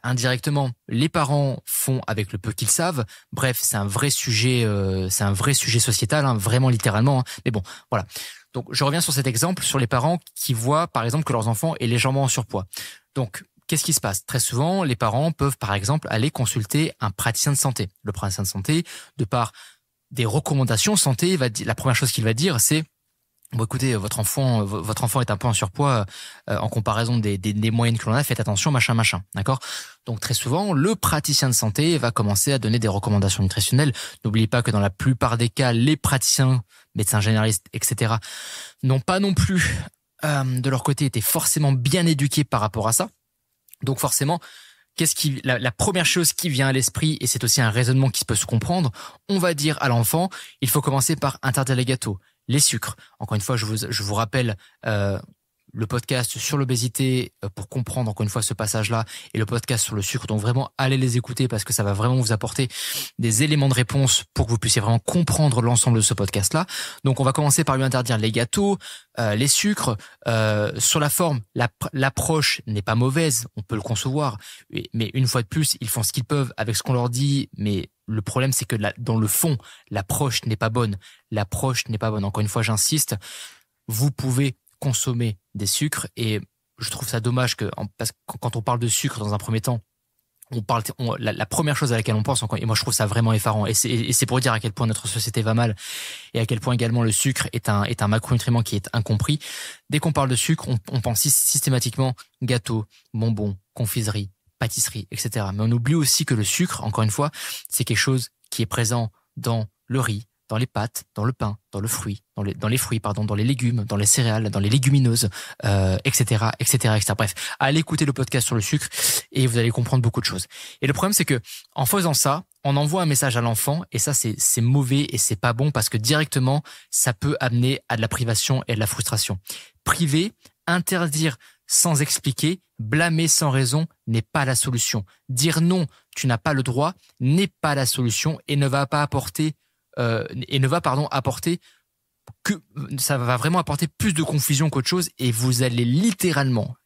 indirectement, les parents font avec le peu qu'ils savent. Bref, c'est un vrai sujet sociétal, hein, vraiment littéralement. Hein. Mais bon, voilà. Donc, je reviens sur cet exemple, sur les parents qui voient, par exemple, que leurs enfants est légèrement en surpoids. Donc, qu'est-ce qui se passe? Très souvent, les parents peuvent, par exemple, aller consulter un praticien de santé. Le praticien de santé, de par des recommandations santé, la première chose qu'il va dire, c'est bon, écoutez, votre enfant est un peu en surpoids en comparaison des moyennes que l'on a. Faites attention, machin, d'accord. Donc très souvent, le praticien de santé va commencer à donner des recommandations nutritionnelles. N'oubliez pas que dans la plupart des cas, les praticiens, médecins généralistes, etc., n'ont pas non plus de leur côté été forcément bien éduqués par rapport à ça. Donc forcément, la première chose qui vient à l'esprit, et c'est aussi un raisonnement qui peut se comprendre, on va dire à l'enfant, il faut commencer par interdire les gâteaux, les sucres. Encore une fois, je vous rappelle le podcast sur l'obésité pour comprendre encore une fois ce passage-là, et le podcast sur le sucre. Donc vraiment, allez les écouter parce que ça va vraiment vous apporter des éléments de réponse pour que vous puissiez vraiment comprendre l'ensemble de ce podcast-là. Donc on va commencer par lui interdire les gâteaux, les sucres. Sur la forme, l'approche n'est pas mauvaise, on peut le concevoir. Mais une fois de plus, ils font ce qu'ils peuvent avec ce qu'on leur dit, mais le problème, c'est que dans le fond, l'approche n'est pas bonne. L'approche n'est pas bonne. Encore une fois, j'insiste, vous pouvez consommer des sucres et je trouve ça dommage parce que quand on parle de sucre dans un premier temps, la première chose à laquelle on pense, et moi je trouve ça vraiment effarant, et c'est pour dire à quel point notre société va mal et à quel point également le sucre est un macronutriment qui est incompris. Dès qu'on parle de sucre, on pense systématiquement gâteau, bonbons, confiserie, pâtisserie, etc. Mais on oublie aussi que le sucre, encore une fois, c'est quelque chose qui est présent dans le riz, dans les pâtes, dans le pain, dans les fruits, dans les légumes, dans les céréales, dans les légumineuses, etc., etc., etc. Bref, allez écouter le podcast sur le sucre et vous allez comprendre beaucoup de choses. Et le problème, c'est que en faisant ça, on envoie un message à l'enfant et ça, c'est mauvais et c'est pas bon parce que directement, ça peut amener à de la privation et de la frustration. Priver, interdire sans expliquer, blâmer sans raison n'est pas la solution. Dire non, tu n'as pas le droit n'est pas la solution et ne va apporter que ça va vraiment apporter plus de confusion qu'autre chose et vous allez littéralement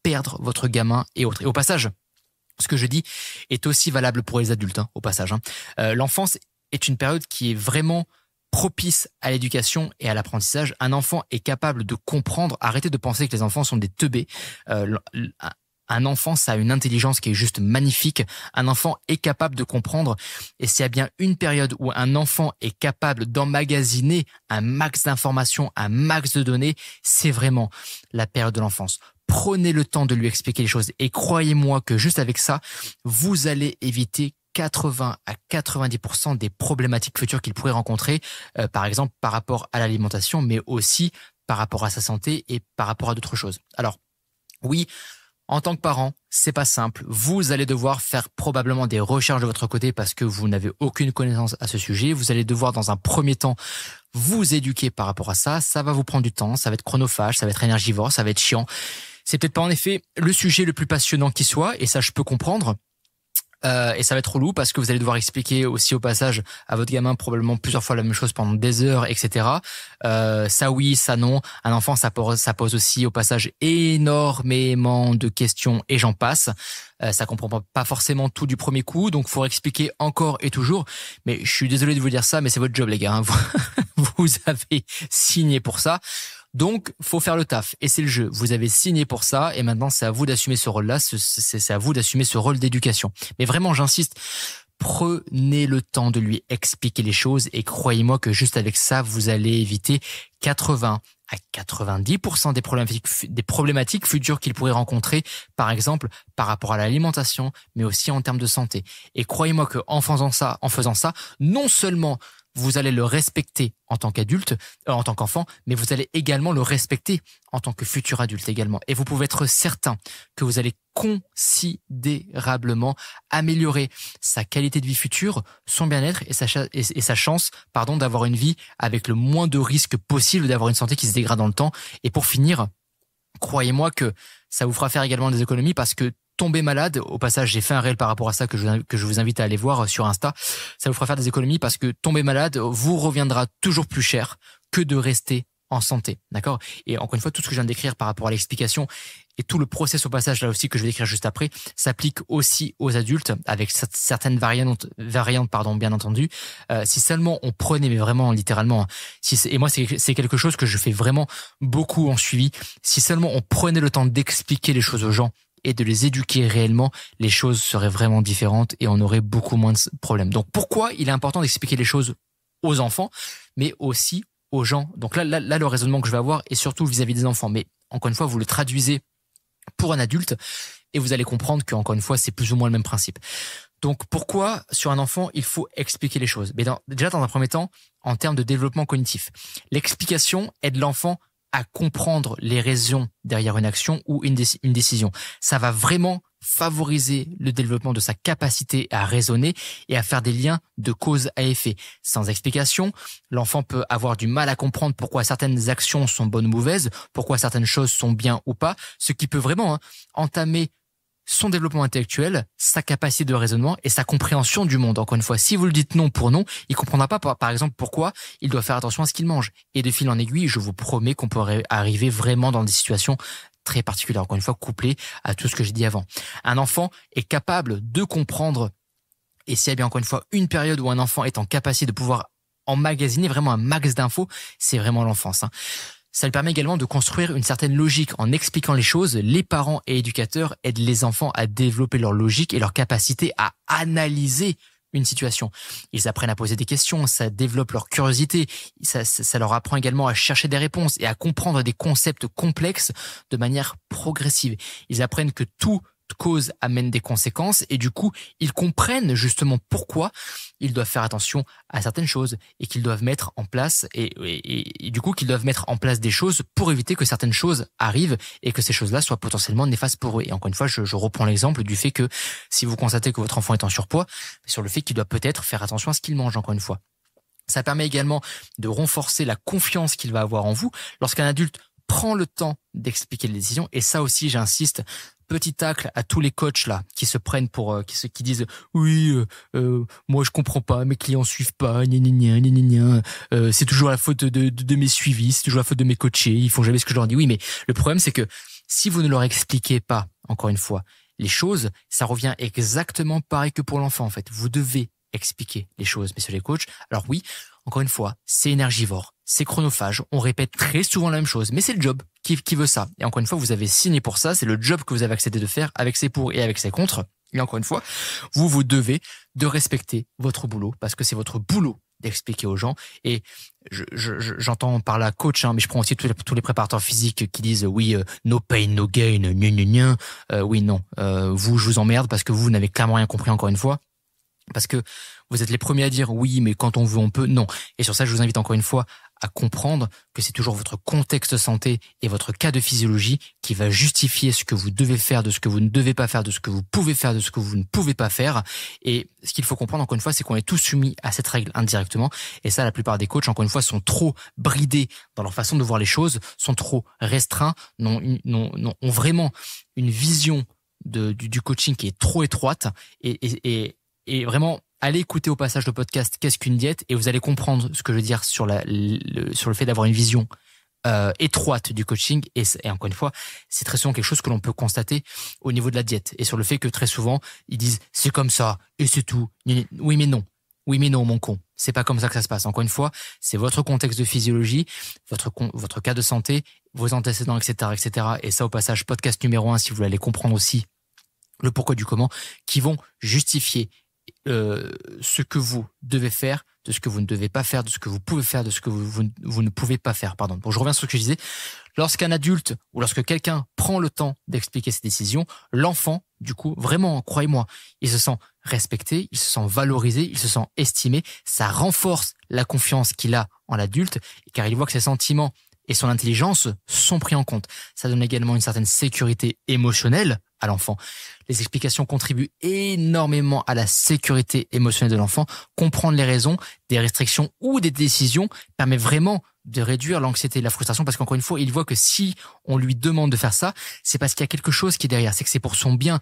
perdre votre gamin et autres. Et au passage, ce que je dis est aussi valable pour les adultes, au passage. L'enfance est une période qui est vraiment propice à l'éducation et à l'apprentissage. Un enfant est capable de comprendre. Arrêtez de penser que les enfants sont des teubés. Un enfant, ça a une intelligence qui est juste magnifique. Un enfant est capable de comprendre. Et s'il y a bien une période où un enfant est capable d'emmagasiner un max d'informations, un max de données, c'est vraiment la période de l'enfance. Prenez le temps de lui expliquer les choses. Et croyez-moi que juste avec ça, vous allez éviter 80 à 90% des problématiques futures qu'il pourrait rencontrer, par exemple par rapport à l'alimentation, mais aussi par rapport à sa santé et par rapport à d'autres choses. Alors, oui, en tant que parent, c'est pas simple. Vous allez devoir faire probablement des recherches de votre côté parce que vous n'avez aucune connaissance à ce sujet. Vous allez devoir, dans un premier temps, vous éduquer par rapport à ça. Ça va vous prendre du temps, ça va être chronophage, ça va être énergivore, ça va être chiant. C'est peut-être pas en effet le sujet le plus passionnant qui soit, et ça je peux comprendre. Et ça va être relou parce que vous allez devoir expliquer aussi au passage à votre gamin probablement plusieurs fois la même chose pendant des heures, etc. Ça oui, ça non. Un enfant, ça pose aussi au passage énormément de questions et j'en passe. Ça comprend pas forcément tout du premier coup, donc faut expliquer encore et toujours. Mais je suis désolé de vous dire ça, mais c'est votre job les gars. Vous avez signé pour ça. Donc, faut faire le taf. Et c'est le jeu. Vous avez signé pour ça. Et maintenant, c'est à vous d'assumer ce rôle-là. C'est à vous d'assumer ce rôle d'éducation. Mais vraiment, j'insiste, prenez le temps de lui expliquer les choses. Et croyez-moi que juste avec ça, vous allez éviter 80 à 90% des problématiques futures qu'il pourrait rencontrer, par exemple, par rapport à l'alimentation, mais aussi en termes de santé. Et croyez-moi que en faisant ça, non seulement vous allez le respecter en tant qu'adulte, en tant qu'enfant, mais vous allez également le respecter en tant que futur adulte également. Et vous pouvez être certain que vous allez considérablement améliorer sa qualité de vie future, son bien-être et sa chance, d'avoir une vie avec le moins de risques possible d'avoir une santé qui se dégrade dans le temps. Et pour finir, croyez-moi que ça vous fera faire également des économies parce que tomber malade, au passage, j'ai fait un réel par rapport à ça que je vous invite à aller voir sur Insta. Ça vous fera faire des économies parce que tomber malade vous reviendra toujours plus cher que de rester en santé, d'accord? Et encore une fois, tout ce que je viens de décrire par rapport à l'explication et tout le process au passage là aussi que je vais décrire juste après s'applique aussi aux adultes avec certaines variantes, bien entendu. Si seulement on prenait, mais vraiment littéralement, et moi c'est quelque chose que je fais vraiment beaucoup en suivi. Si seulement on prenait le temps d'expliquer les choses aux gens et de les éduquer réellement, les choses seraient vraiment différentes et on aurait beaucoup moins de problèmes. Donc pourquoi il est important d'expliquer les choses aux enfants, mais aussi aux gens. Donc là, le raisonnement que je vais avoir est surtout vis-à-vis des enfants. Mais encore une fois, vous le traduisez pour un adulte et vous allez comprendre qu'encore une fois, c'est plus ou moins le même principe. Donc pourquoi sur un enfant, il faut expliquer les choses? Mais déjà, dans un premier temps, en termes de développement cognitif, l'explication aide l'enfant à comprendre les raisons derrière une action ou une décision. Ça va vraiment favoriser le développement de sa capacité à raisonner et à faire des liens de cause à effet. Sans explication, l'enfant peut avoir du mal à comprendre pourquoi certaines actions sont bonnes ou mauvaises, pourquoi certaines choses sont bien ou pas, ce qui peut vraiment entamer son développement intellectuel, sa capacité de raisonnement et sa compréhension du monde. Encore une fois, si vous le dites non pour non, il comprendra pas, par exemple, pourquoi il doit faire attention à ce qu'il mange. Et de fil en aiguille, je vous promets qu'on pourrait arriver vraiment dans des situations très particulières, encore une fois, couplées à tout ce que j'ai dit avant. Un enfant est capable de comprendre, et s'il y a bien encore une fois une période où un enfant est en capacité de pouvoir emmagasiner vraiment un max d'infos, c'est vraiment l'enfance. Ça lui permet également de construire une certaine logique. En expliquant les choses, les parents et éducateurs aident les enfants à développer leur logique et leur capacité à analyser une situation. Ils apprennent à poser des questions, ça développe leur curiosité, ça leur apprend également à chercher des réponses et à comprendre des concepts complexes de manière progressive. Ils apprennent que toute cause amène des conséquences et du coup, ils comprennent justement pourquoi ils doivent faire attention à certaines choses et qu'ils doivent mettre en place et du coup qu'ils doivent mettre en place des choses pour éviter que certaines choses arrivent et que ces choses-là soient potentiellement néfastes pour eux. Et encore une fois, je reprends l'exemple du fait que si vous constatez que votre enfant est en surpoids, sur le fait qu'il doit peut-être faire attention à ce qu'il mange, encore une fois. Ça permet également de renforcer la confiance qu'il va avoir en vous lorsqu'un adulte prend le temps d'expliquer les décisions. Et ça aussi, j'insiste, petit tacle à tous les coachs là qui se prennent pour qui disent oui moi je comprends pas, mes clients suivent pas, c'est toujours la faute de mes suivis, c'est toujours la faute de mes coachés, ils font jamais ce que je leur dis. Oui, mais le problème c'est que si vous ne leur expliquez pas, encore une fois, les choses, ça revient exactement pareil que pour l'enfant en fait. Vous devez expliquer les choses, messieurs les coachs. Alors oui, encore une fois, c'est énergivore, c'est chronophage, on répète très souvent la même chose, mais c'est le job qui veut ça. Et encore une fois, vous avez signé pour ça, c'est le job que vous avez accepté de faire avec ses pour et avec ses contre. Et encore une fois, vous devez de respecter votre boulot, parce que c'est votre boulot d'expliquer aux gens. Et j'entends par là coach, mais je prends aussi tous les préparateurs physiques qui disent oui, no pain, no gain, oui, non, je vous emmerde parce que vous n'avez clairement rien compris, encore une fois. Parce que vous êtes les premiers à dire oui, mais quand on veut, on peut. Non. Et sur ça, je vous invite encore une fois à comprendre que c'est toujours votre contexte santé et votre cas de physiologie qui va justifier ce que vous devez faire, de ce que vous ne devez pas faire, de ce que vous pouvez faire, de ce que vous ne pouvez pas faire. Et ce qu'il faut comprendre, encore une fois, c'est qu'on est tous soumis à cette règle indirectement. Et ça, la plupart des coachs, encore une fois, sont trop bridés dans leur façon de voir les choses, sont trop restreints, ont vraiment une vision du coaching qui est trop étroite et vraiment, allez écouter au passage le podcast Qu'est-ce qu'une diète et vous allez comprendre ce que je veux dire sur le fait d'avoir une vision étroite du coaching et encore une fois, c'est très souvent quelque chose que l'on peut constater au niveau de la diète et sur le fait que très souvent, ils disent c'est comme ça et c'est tout. Oui mais non. Oui mais non mon con. C'est pas comme ça que ça se passe. Encore une fois, c'est votre contexte de physiologie, votre cas de santé, vos antécédents, etc., etc. Et ça au passage podcast numéro 1 si vous voulez aller comprendre aussi le pourquoi du comment qui vont justifier ce que vous devez faire, de ce que vous ne devez pas faire, de ce que vous pouvez faire, de ce que vous ne pouvez pas faire. Pardon. Bon, je reviens sur ce que je disais. Lorsqu'un adulte ou lorsque quelqu'un prend le temps d'expliquer ses décisions, l'enfant, du coup, vraiment, croyez-moi, il se sent respecté, il se sent valorisé, il se sent estimé. Ça renforce la confiance qu'il a en l'adulte, car il voit que ses sentiments et son intelligence sont pris en compte. Ça donne également une certaine sécurité émotionnelle à l'enfant. Les explications contribuent énormément à la sécurité émotionnelle de l'enfant. Comprendre les raisons des restrictions ou des décisions permet vraiment de réduire l'anxiété et la frustration parce qu'encore une fois, il voit que si on lui demande de faire ça, c'est parce qu'il y a quelque chose qui est derrière, c'est que c'est pour son bien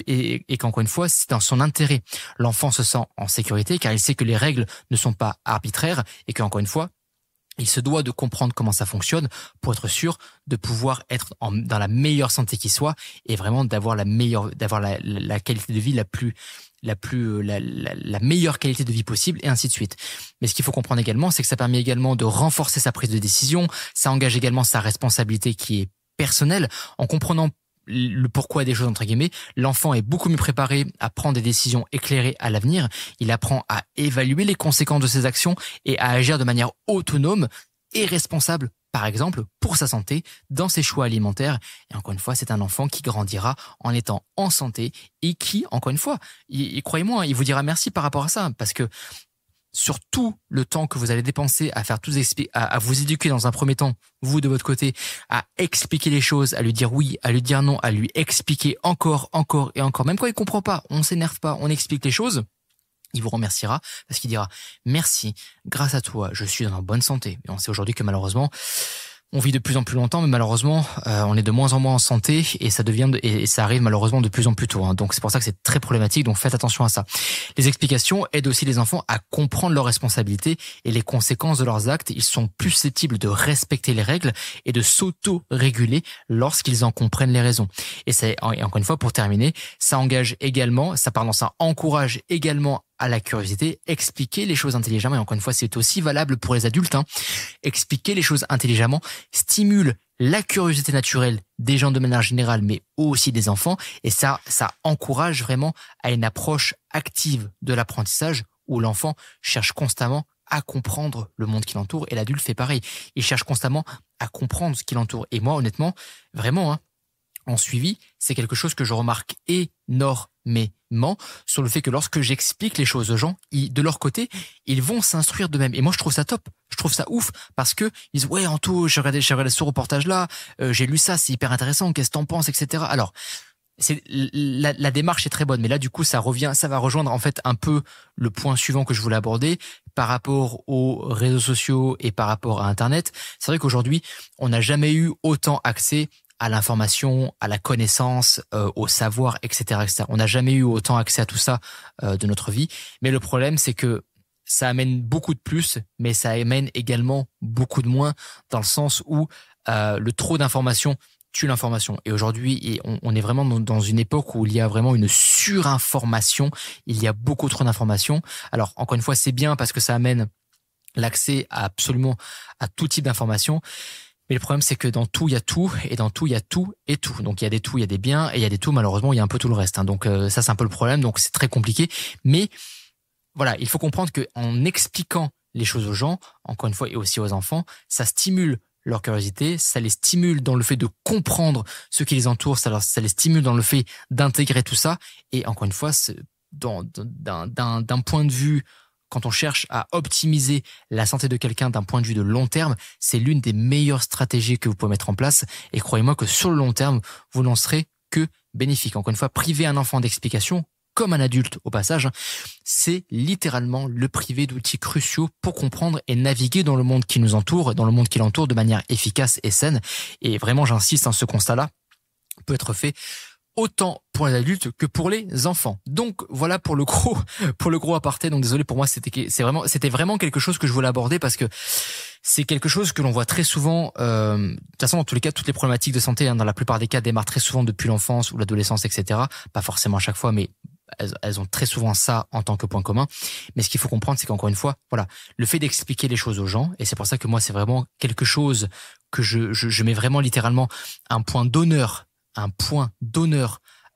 et qu'encore une fois, c'est dans son intérêt. L'enfant se sent en sécurité car il sait que les règles ne sont pas arbitraires et qu'encore une fois, il se doit de comprendre comment ça fonctionne pour être sûr de pouvoir être dans la meilleure santé qui soit et vraiment d'avoir la qualité de vie la meilleure qualité de vie possible et ainsi de suite. Mais ce qu'il faut comprendre également, c'est que ça permet également de renforcer sa prise de décision. Ça engage également sa responsabilité qui est personnelle en comprenant le pourquoi des choses entre guillemets, l'enfant est beaucoup mieux préparé à prendre des décisions éclairées à l'avenir. Il apprend à évaluer les conséquences de ses actions et à agir de manière autonome et responsable, par exemple, pour sa santé, dans ses choix alimentaires. Et encore une fois, c'est un enfant qui grandira en étant en santé et qui, encore une fois, croyez-moi, il vous dira merci par rapport à ça, parce que sur tout le temps que vous allez dépenser à faire à vous éduquer dans un premier temps, vous de votre côté, à expliquer les choses, à lui dire oui, à lui dire non, à lui expliquer encore et encore. Même quand il comprend pas, on s'énerve pas, on explique les choses. Il vous remerciera parce qu'il dira merci, grâce à toi, je suis en bonne santé. Et on sait aujourd'hui que malheureusement, on vit de plus en plus longtemps, mais malheureusement, on est de moins en moins en santé et et ça arrive malheureusement de plus en plus tôt. Donc c'est pour ça que c'est très problématique. Donc faites attention à ça. Les explications aident aussi les enfants à comprendre leurs responsabilités et les conséquences de leurs actes. Ils sont plus susceptibles de respecter les règles et de s'auto-réguler lorsqu'ils en comprennent les raisons. Et encore une fois, pour terminer, ça encourage également à la curiosité, expliquer les choses intelligemment, et encore une fois, c'est aussi valable pour les adultes. Expliquer les choses intelligemment stimule la curiosité naturelle des gens de manière générale, mais aussi des enfants, et ça encourage vraiment à une approche active de l'apprentissage où l'enfant cherche constamment à comprendre le monde qui l'entoure, et l'adulte fait pareil. Il cherche constamment à comprendre ce qui l'entoure. Et moi, honnêtement, vraiment, en suivi, c'est quelque chose que je remarque énormément sur le fait que lorsque j'explique les choses aux gens, de leur côté, ils vont s'instruire d'eux-mêmes. Et moi, je trouve ça top. Je trouve ça ouf parce que ils disent ouais, Anto, j'ai regardé ce reportage-là, j'ai lu ça, c'est hyper intéressant. Qu'est-ce que t'en penses, etc. Alors, la démarche est très bonne, mais là, du coup, ça va rejoindre en fait un peu le point suivant que je voulais aborder par rapport aux réseaux sociaux et par rapport à Internet. C'est vrai qu'aujourd'hui, on n'a jamais eu autant accès à l'information, à la connaissance, au savoir, etc., etc. On n'a jamais eu autant accès à tout ça de notre vie. Mais le problème, c'est que ça amène beaucoup de plus, mais ça amène également beaucoup de moins, dans le sens où le trop d'informations tue l'information. Et aujourd'hui, on est vraiment dans une époque où il y a vraiment une surinformation. Il y a beaucoup trop d'informations. Alors, encore une fois, c'est bien parce que ça amène l'accès à tout type d'informations. Mais le problème, c'est que dans tout, il y a tout, et dans tout, il y a tout et tout. Donc, il y a des tout, il y a des biens, et il y a des tout, malheureusement, il y a un peu tout le reste. Donc, ça, c'est un peu le problème. Donc, c'est très compliqué. Mais voilà, il faut comprendre qu'en expliquant les choses aux gens, encore une fois, et aussi aux enfants, ça stimule leur curiosité, ça les stimule dans le fait de comprendre ce qui les entoure, ça les stimule dans le fait d'intégrer tout ça. Et encore une fois, d'un point de vue, quand on cherche à optimiser la santé de quelqu'un d'un point de vue de long terme, c'est l'une des meilleures stratégies que vous pouvez mettre en place. Et croyez-moi que sur le long terme, vous n'en serez que bénéfique. Encore une fois, priver un enfant d'explications, comme un adulte au passage, c'est littéralement le priver d'outils cruciaux pour comprendre et naviguer dans le monde qui nous entoure, dans le monde qui l'entoure de manière efficace et saine. Et vraiment, j'insiste, ce constat-là peut être fait autant pour les adultes que pour les enfants. Donc voilà pour le gros aparté. Donc désolé pour moi, c'était vraiment quelque chose que je voulais aborder parce que c'est quelque chose que l'on voit très souvent. De toute façon, dans tous les cas, toutes les problématiques de santé, dans la plupart des cas, démarrent très souvent depuis l'enfance ou l'adolescence, etc. Pas forcément à chaque fois, mais elles ont très souvent ça en tant que point commun. Mais ce qu'il faut comprendre, c'est qu'encore une fois, voilà, le fait d'expliquer les choses aux gens, et c'est pour ça que moi, c'est vraiment quelque chose que je mets vraiment littéralement un point d'honneur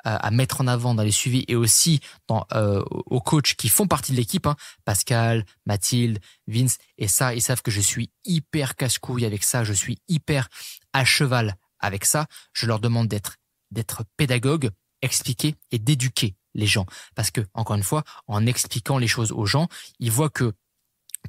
à mettre en avant dans les suivis, et aussi aux coachs qui font partie de l'équipe, Pascal, Mathilde, Vince, et ça, ils savent que je suis hyper casse-couille avec ça, je suis hyper à cheval avec ça. Je leur demande d'être pédagogue, expliquer et d'éduquer les gens, parce que encore une fois, en expliquant les choses aux gens, ils voient que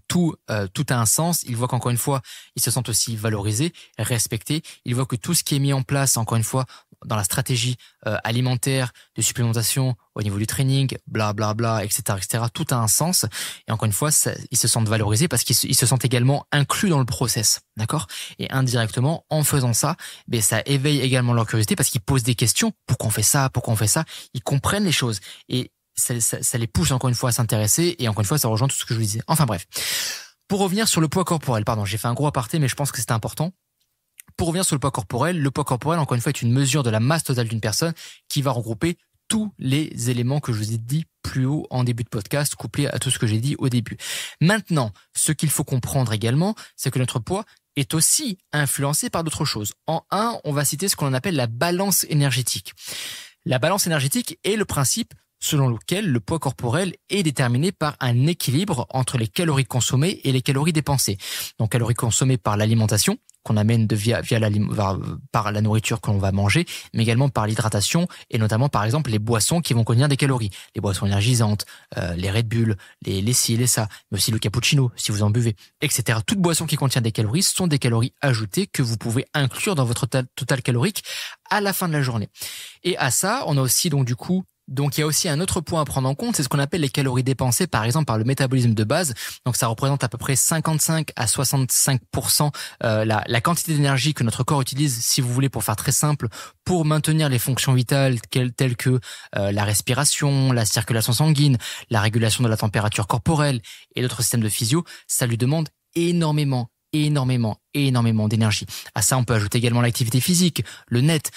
tout a un sens. Ils voient qu'encore une fois, ils se sentent aussi valorisés, respectés. Ils voient que tout ce qui est mis en place, encore une fois, dans la stratégie alimentaire, de supplémentation, au niveau du training, bla bla bla, etc., etc., tout a un sens. Et encore une fois, ils se sentent valorisés parce qu'ils se sentent également inclus dans le process, d'accord ? Et indirectement, en faisant ça, ça éveille également leur curiosité parce qu'ils posent des questions. Pourquoi on fait ça ? Pourquoi on fait ça ? Ils comprennent les choses et ça les pousse encore une fois à s'intéresser, et encore une fois, ça rejoint tout ce que je vous disais. Enfin bref. Pour revenir sur le poids corporel, pardon, j'ai fait un gros aparté, mais je pense que c'était important. Pour revenir sur le poids corporel, encore une fois, est une mesure de la masse totale d'une personne qui va regrouper tous les éléments que je vous ai dit plus haut en début de podcast, couplés à tout ce que j'ai dit au début. Maintenant, ce qu'il faut comprendre également, c'est que notre poids est aussi influencé par d'autres choses. En un, on va citer ce qu'on appelle la balance énergétique. La balance énergétique est le principe selon lequel le poids corporel est déterminé par un équilibre entre les calories consommées et les calories dépensées. Donc calories consommées par l'alimentation qu'on amène par la nourriture que l'on va manger, mais également par l'hydratation et notamment par exemple les boissons qui vont contenir des calories, les boissons énergisantes, les Red Bull, les ci, les ça, mais aussi le cappuccino si vous en buvez, etc. Toute boisson qui contient des calories sont des calories ajoutées que vous pouvez inclure dans votre total calorique à la fin de la journée. Et à ça, on a aussi donc il y a aussi un autre point à prendre en compte, c'est ce qu'on appelle les calories dépensées, par exemple par le métabolisme de base. Donc ça représente à peu près 55 à 65% la quantité d'énergie que notre corps utilise, si vous voulez, pour faire très simple, pour maintenir les fonctions vitales telles que la respiration, la circulation sanguine, la régulation de la température corporelle et d'autres systèmes de physio. Ça lui demande énormément d'énergie. À ça, on peut ajouter également l'activité physique, le NEAT,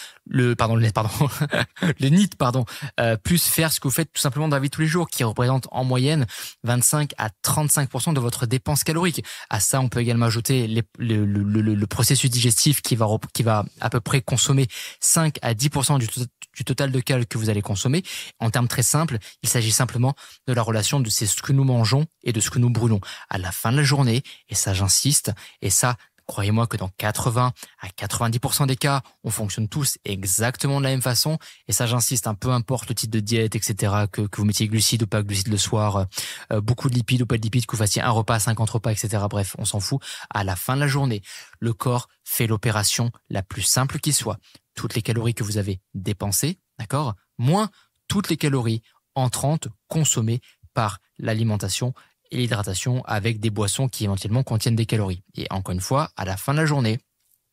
plus faire ce que vous faites tout simplement dans la vie de tous les jours, qui représente en moyenne 25 à 35% de votre dépense calorique. À ça, on peut également ajouter le processus digestif qui va à peu près consommer 5 à 10% du total de calories que vous allez consommer. En termes très simples, il s'agit simplement de la relation de ce que nous mangeons et de ce que nous brûlons. À la fin de la journée, et ça j'insiste, et ça, croyez-moi que dans 80 à 90% des cas, on fonctionne tous exactement de la même façon. Et ça, j'insiste, peu importe le type de diète, etc., que vous mettiez glucides ou pas glucides le soir, beaucoup de lipides ou pas de lipides, que vous fassiez un repas, 50 repas, etc. Bref, on s'en fout. À la fin de la journée, le corps fait l'opération la plus simple qui soit. Toutes les calories que vous avez dépensées, d'accord, moins toutes les calories entrantes consommées par l'alimentation et l'hydratation avec des boissons qui éventuellement contiennent des calories. Et encore une fois, à la fin de la journée,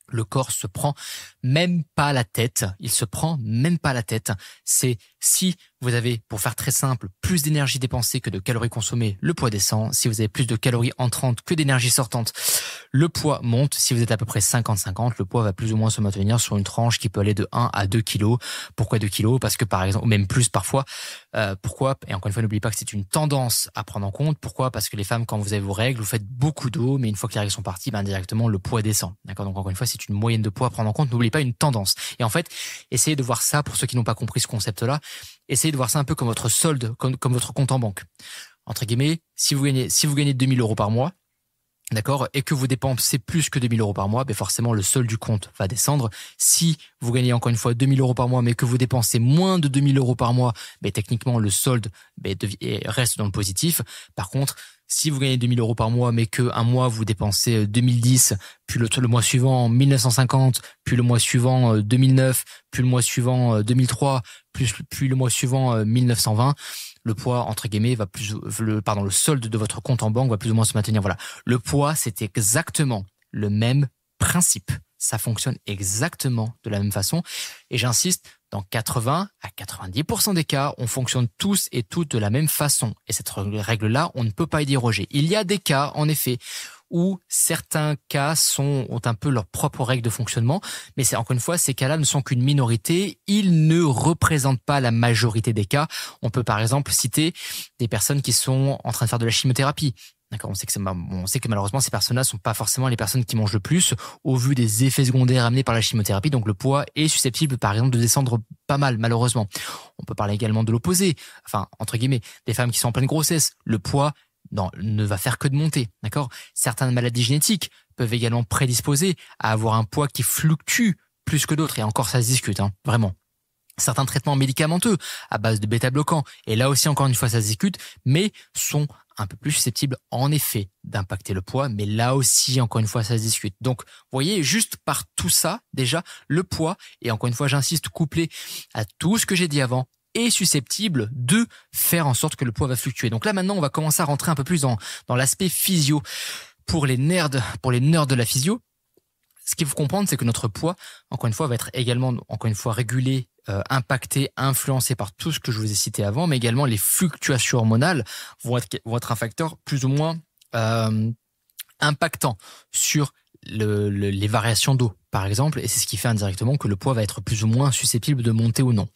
le corps se prend même pas la tête. Il se prend même pas la tête. C'est si vous avez, pour faire très simple, plus d'énergie dépensée que de calories consommées, le poids descend. Si vous avez plus de calories entrantes que d'énergie sortante, le poids monte. Si vous êtes à peu près 50-50, le poids va plus ou moins se maintenir sur une tranche qui peut aller de 1 à 2 kilos. Pourquoi 2 kilos? Parce que par exemple, ou même plus parfois. Pourquoi? Et encore une fois, n'oubliez pas que c'est une tendance à prendre en compte. Pourquoi? Parce que les femmes, quand vous avez vos règles, vous faites beaucoup d'eau, mais une fois que les règles sont parties, directement, le poids descend. D'accord? Donc encore une fois, c'est une moyenne de poids à prendre en compte. N'oubliez pas une tendance. Et en fait, essayez de voir ça, pour ceux qui n'ont pas compris ce concept-là, essayez de voir ça un peu comme votre solde, comme votre compte en banque. Entre guillemets, si vous gagnez 2000 euros par mois, d'accord, et que vous dépensez plus que 2000 euros par mois, forcément le solde du compte va descendre. Si vous gagnez encore une fois 2000 euros par mois, mais que vous dépensez moins de 2000 euros par mois, techniquement le solde reste dans le positif. Par contre, si vous gagnez 2000 euros par mois, mais que un mois vous dépensez 2010, puis le mois suivant 1950, puis le mois suivant 2009, puis le mois suivant 2003, puis le mois suivant 1920, le poids entre guillemets le solde de votre compte en banque va plus ou moins se maintenir. Voilà, le poids c'est exactement le même principe. Ça fonctionne exactement de la même façon. Et j'insiste, dans 80 à 90% des cas, on fonctionne tous et toutes de la même façon. Et cette règle-là, on ne peut pas y déroger. Il y a des cas, en effet, où certains cas ont un peu leur propre règle de fonctionnement. Mais c'est encore une fois, ces cas-là ne sont qu'une minorité. Ils ne représentent pas la majorité des cas. On peut par exemple citer des personnes qui sont en train de faire de la chimiothérapie. D'accord, on sait que malheureusement ces personnes-là sont pas forcément les personnes qui mangent le plus au vu des effets secondaires amenés par la chimiothérapie. Donc le poids est susceptible, par exemple, de descendre pas mal, malheureusement. On peut parler également de l'opposé. Enfin, entre guillemets, des femmes qui sont en pleine grossesse. Le poids, ne va faire que de monter. D'accord. Certaines maladies génétiques peuvent également prédisposer à avoir un poids qui fluctue plus que d'autres. Et encore, ça se discute, vraiment. Certains traitements médicamenteux à base de bêta-bloquants, et là aussi encore une fois ça se discute, mais sont un peu plus susceptibles en effet d'impacter le poids, mais là aussi encore une fois ça se discute. Donc vous voyez, juste par tout ça, déjà le poids, et encore une fois j'insiste, couplé à tout ce que j'ai dit avant, est susceptible de faire en sorte que le poids va fluctuer. Donc là maintenant on va commencer à rentrer un peu plus dans l'aspect physio. Pour les nerds de la physio, ce qu'il faut comprendre, c'est que notre poids, encore une fois, va être également, encore une fois, régulé, impacté, influencé par tout ce que je vous ai cité avant, mais également les fluctuations hormonales vont être un facteur plus ou moins impactant sur les variations d'eau, par exemple, et c'est ce qui fait indirectement que le poids va être plus ou moins susceptible de monter ou non.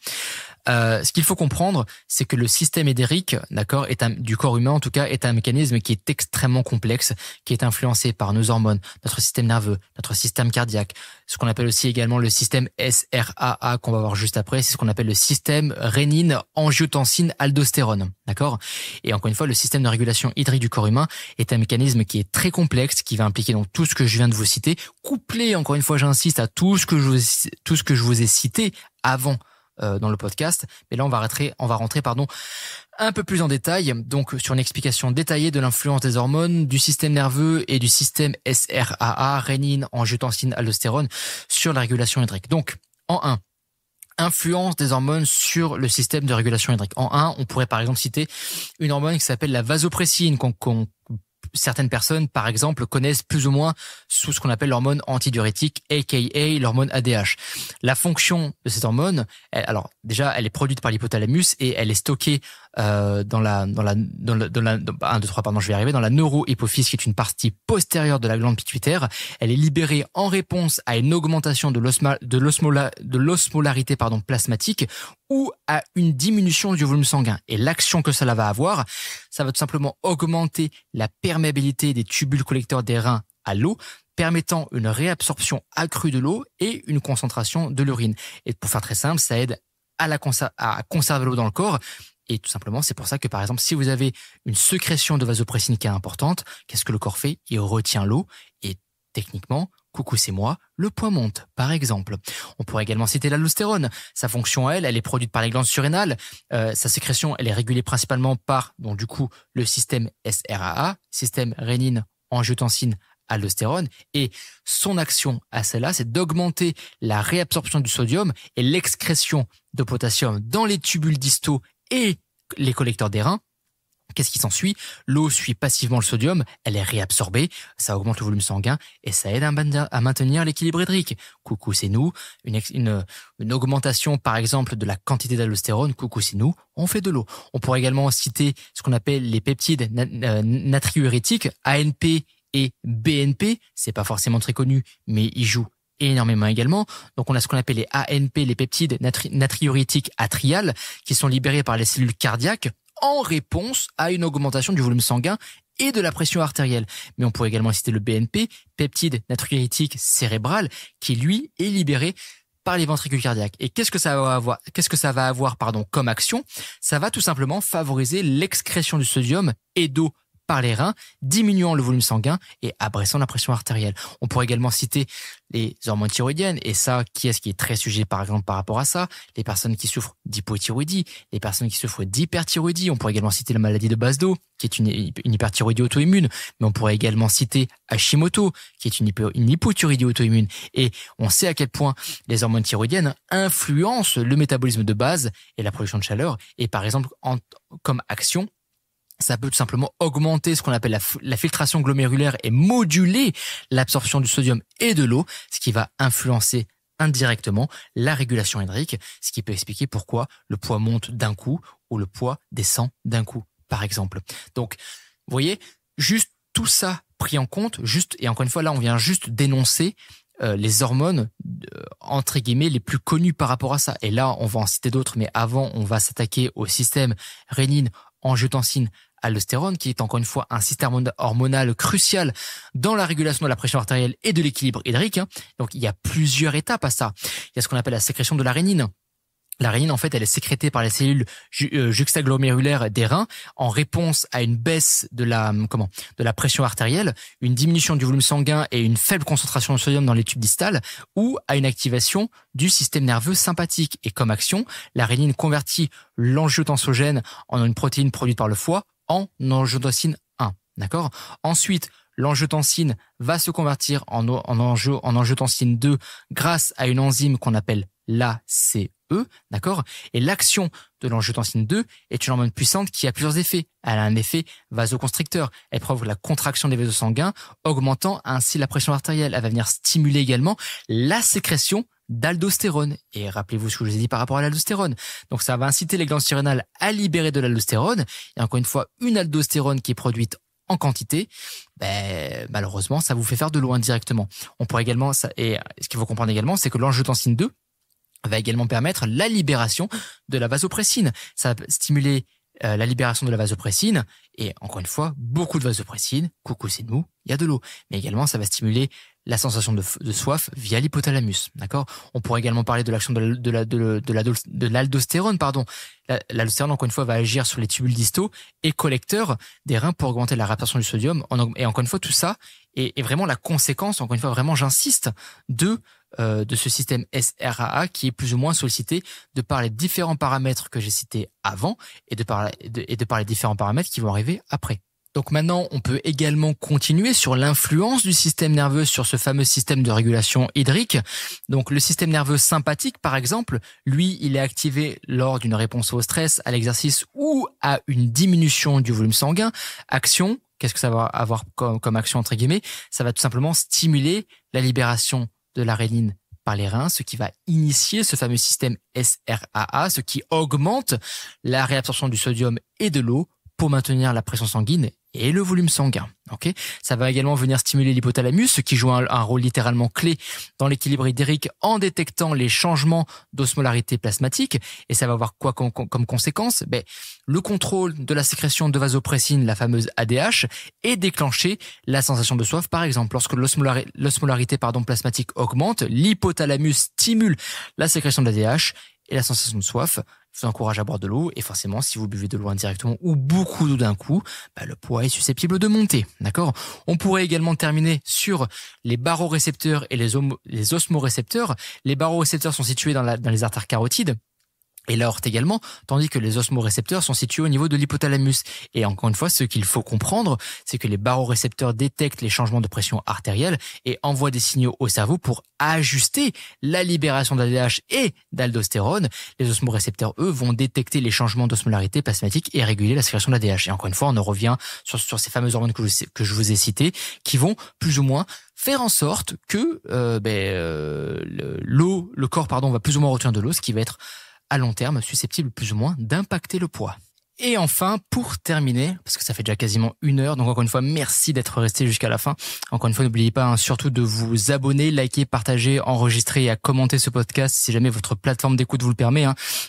Ce qu'il faut comprendre, c'est que le système édérique, d'accord, du corps humain en tout cas, est un mécanisme qui est extrêmement complexe, qui est influencé par nos hormones, notre système nerveux, notre système cardiaque, ce qu'on appelle aussi également le système SRAA qu'on va voir juste après, c'est ce qu'on appelle le système rénine, angiotensine, aldostérone, d'accord. Et encore une fois, le système de régulation hydrique du corps humain est un mécanisme qui est très complexe, qui va impliquer donc tout ce que je viens de vous citer, couplé, encore une fois, j'insiste, à tout ce que je vous ai cité avant dans le podcast, mais là on va rentrer un peu plus en détail, donc sur une explication détaillée de l'influence des hormones, du système nerveux et du système SRAA, rénine, angiotensine, aldostérone, sur la régulation hydrique. Donc, en 1, influence des hormones sur le système de régulation hydrique. En 1, on pourrait par exemple citer une hormone qui s'appelle la vasopressine, certaines personnes, par exemple, connaissent plus ou moins sous ce qu'on appelle l'hormone antidiurétique, aka l'hormone ADH. La fonction de cette hormone, elle est produite par l'hypothalamus et elle est stockée dans la neurohypophyse, qui est une partie postérieure de la glande pituitaire. Elle est libérée en réponse à une augmentation de l'osmolarité plasmatique ou à une diminution du volume sanguin. Et l'action que cela va avoir, ça va tout simplement augmenter la perméabilité des tubules collecteurs des reins à l'eau, permettant une réabsorption accrue de l'eau et une concentration de l'urine. Et pour faire très simple, ça aide à conserver l'eau dans le corps. Et tout simplement, c'est pour ça que, par exemple, si vous avez une sécrétion de vasopressine qui est importante, qu'est-ce que le corps fait? Il retient l'eau et techniquement, coucou c'est moi, le poids monte, par exemple. On pourrait également citer l'aldostérone. Sa fonction, elle est produite par les glandes surrénales. Sa sécrétion, elle est régulée principalement par, donc du coup, le système SRAA, système rénine, angiotensine, aldostérone, et son action à celle-là, c'est d'augmenter la réabsorption du sodium et l'excrétion de potassium dans les tubules distaux et les collecteurs des reins. Qu'est-ce qui s'ensuit? L'eau suit passivement le sodium, elle est réabsorbée, ça augmente le volume sanguin et ça aide à maintenir l'équilibre hydrique. Coucou, c'est nous. Une augmentation, par exemple, de la quantité d'aldostérone, coucou, c'est nous, on fait de l'eau. On pourrait également citer ce qu'on appelle les peptides natriurétiques, ANP et BNP. C'est pas forcément très connu, mais ils jouent énormément également. Donc on a ce qu'on appelle les ANP, les peptides natriurétiques atriales, qui sont libérés par les cellules cardiaques en réponse à une augmentation du volume sanguin et de la pression artérielle. Mais on pourrait également citer le BNP, peptide natriurétique cérébral, qui lui est libéré par les ventricules cardiaques. Et qu'est-ce que ça va avoir comme action? Ça va tout simplement favoriser l'excrétion du sodium et d'eau par les reins, diminuant le volume sanguin et abaissant la pression artérielle. On pourrait également citer les hormones thyroïdiennes, et ça, qui est très sujet par exemple par rapport à ça? Les personnes qui souffrent d'hypothyroïdie, les personnes qui souffrent d'hyperthyroïdie. On pourrait également citer la maladie de Basedow, qui est une hyperthyroïdie auto-immune, mais on pourrait également citer Hashimoto, qui est une hypothyroïdie auto-immune. Et on sait à quel point les hormones thyroïdiennes influencent le métabolisme de base et la production de chaleur, et par exemple, comme action, ça peut tout simplement augmenter ce qu'on appelle la filtration glomérulaire et moduler l'absorption du sodium et de l'eau, ce qui va influencer indirectement la régulation hydrique, ce qui peut expliquer pourquoi le poids monte d'un coup ou le poids descend d'un coup, par exemple. Donc, vous voyez, juste tout ça pris en compte, et encore une fois, là, on vient juste dénoncer les hormones, entre guillemets, les plus connues par rapport à ça. Et là, on va en citer d'autres, mais avant, on va s'attaquer au système rénine, angiotensine, aldostérone, qui est encore une fois un système hormonal crucial dans la régulation de la pression artérielle et de l'équilibre hydrique. Donc, il y a plusieurs étapes à ça. Il y a ce qu'on appelle la sécrétion de la rénine. La rénine, en fait, elle est sécrétée par les cellules juxtaglomérulaires des reins en réponse à une baisse de la pression artérielle, une diminution du volume sanguin et une faible concentration de sodium dans les tubes distales, ou à une activation du système nerveux sympathique. Et comme action, la rénine convertit l'angiotensogène en une protéine produite par le foie en angiotensine 1. D'accord? Ensuite, l'angiotensine va se convertir en angiotensine 2 grâce à une enzyme qu'on appelle l'ACE, d'accord? Et l'action de l'angiotensine 2 est une hormone puissante qui a plusieurs effets. Elle a un effet vasoconstricteur. Elle provoque la contraction des vaisseaux sanguins, augmentant ainsi la pression artérielle. Elle va venir stimuler également la sécrétion d'aldostérone. Et rappelez-vous ce que je vous ai dit par rapport à l'aldostérone. Donc ça va inciter les glandes surrénales à libérer de l'aldostérone. Et encore une fois, une aldostérone qui est produite en quantité, malheureusement, ça vous fait faire de l'eau indirectement. On pourrait également, et ce qu'il faut comprendre également, c'est que l'angiotensine 2 va également permettre la libération de la vasopressine. Ça va stimuler la libération de la vasopressine et encore une fois, beaucoup de vasopressine. Coucou, c'est nous, il y a de l'eau. Mais également, ça va stimuler la sensation de soif via l'hypothalamus. D'accord ? On pourrait également parler de l'action de l'aldostérone, pardon. L'aldostérone, encore une fois, va agir sur les tubules distaux et collecteurs des reins pour augmenter la réabsorption du sodium. Et encore une fois, tout ça est vraiment la conséquence, encore une fois, vraiment, j'insiste, de ce système SRAA qui est plus ou moins sollicité de par les différents paramètres que j'ai cités avant et de par les différents paramètres qui vont arriver après. Donc maintenant, on peut également continuer sur l'influence du système nerveux sur ce fameux système de régulation hydrique. Donc le système nerveux sympathique, par exemple, lui, il est activé lors d'une réponse au stress, à l'exercice ou à une diminution du volume sanguin. Action, qu'est-ce que ça va avoir comme action entre guillemets ? Ça va tout simplement stimuler la libération de la rénine par les reins, ce qui va initier ce fameux système SRAA, ce qui augmente la réabsorption du sodium et de l'eau pour maintenir la pression sanguine et le volume sanguin. Okay, ça va également venir stimuler l'hypothalamus, ce qui joue un rôle littéralement clé dans l'équilibre hydrique en détectant les changements d'osmolarité plasmatique. Et ça va avoir quoi comme conséquence ? Le contrôle de la sécrétion de vasopressine, la fameuse ADH, et déclencher la sensation de soif. Par exemple, lorsque l'osmolarité plasmatique augmente, l'hypothalamus stimule la sécrétion de l'ADH et la sensation de soif vous encourage à boire de l'eau et forcément si vous buvez de l'eau indirectement ou beaucoup d'eau d'un coup, le poids est susceptible de monter. D'accord ? On pourrait également terminer sur les barorécepteurs et les osmorécepteurs. Les barorécepteurs sont situés dans les artères carotides et l'aorte également, tandis que les osmorécepteurs sont situés au niveau de l'hypothalamus. Et encore une fois, ce qu'il faut comprendre, c'est que les barorécepteurs détectent les changements de pression artérielle et envoient des signaux au cerveau pour ajuster la libération d'ADH et d'aldostérone. Les osmorécepteurs, eux, vont détecter les changements d'osmolarité plasmatique et réguler la sécrétion d'ADH. Et encore une fois, on en revient sur ces fameuses hormones que je vous ai citées, qui vont plus ou moins faire en sorte que le corps va plus ou moins retenir de l'eau, ce qui va être à long terme susceptible plus ou moins d'impacter le poids. Et enfin, pour terminer, parce que ça fait déjà quasiment 1 heure, donc encore une fois, merci d'être resté jusqu'à la fin. Encore une fois, n'oubliez pas surtout de vous abonner, liker, partager, enregistrer et à commenter ce podcast si jamais votre plateforme d'écoute vous le permet.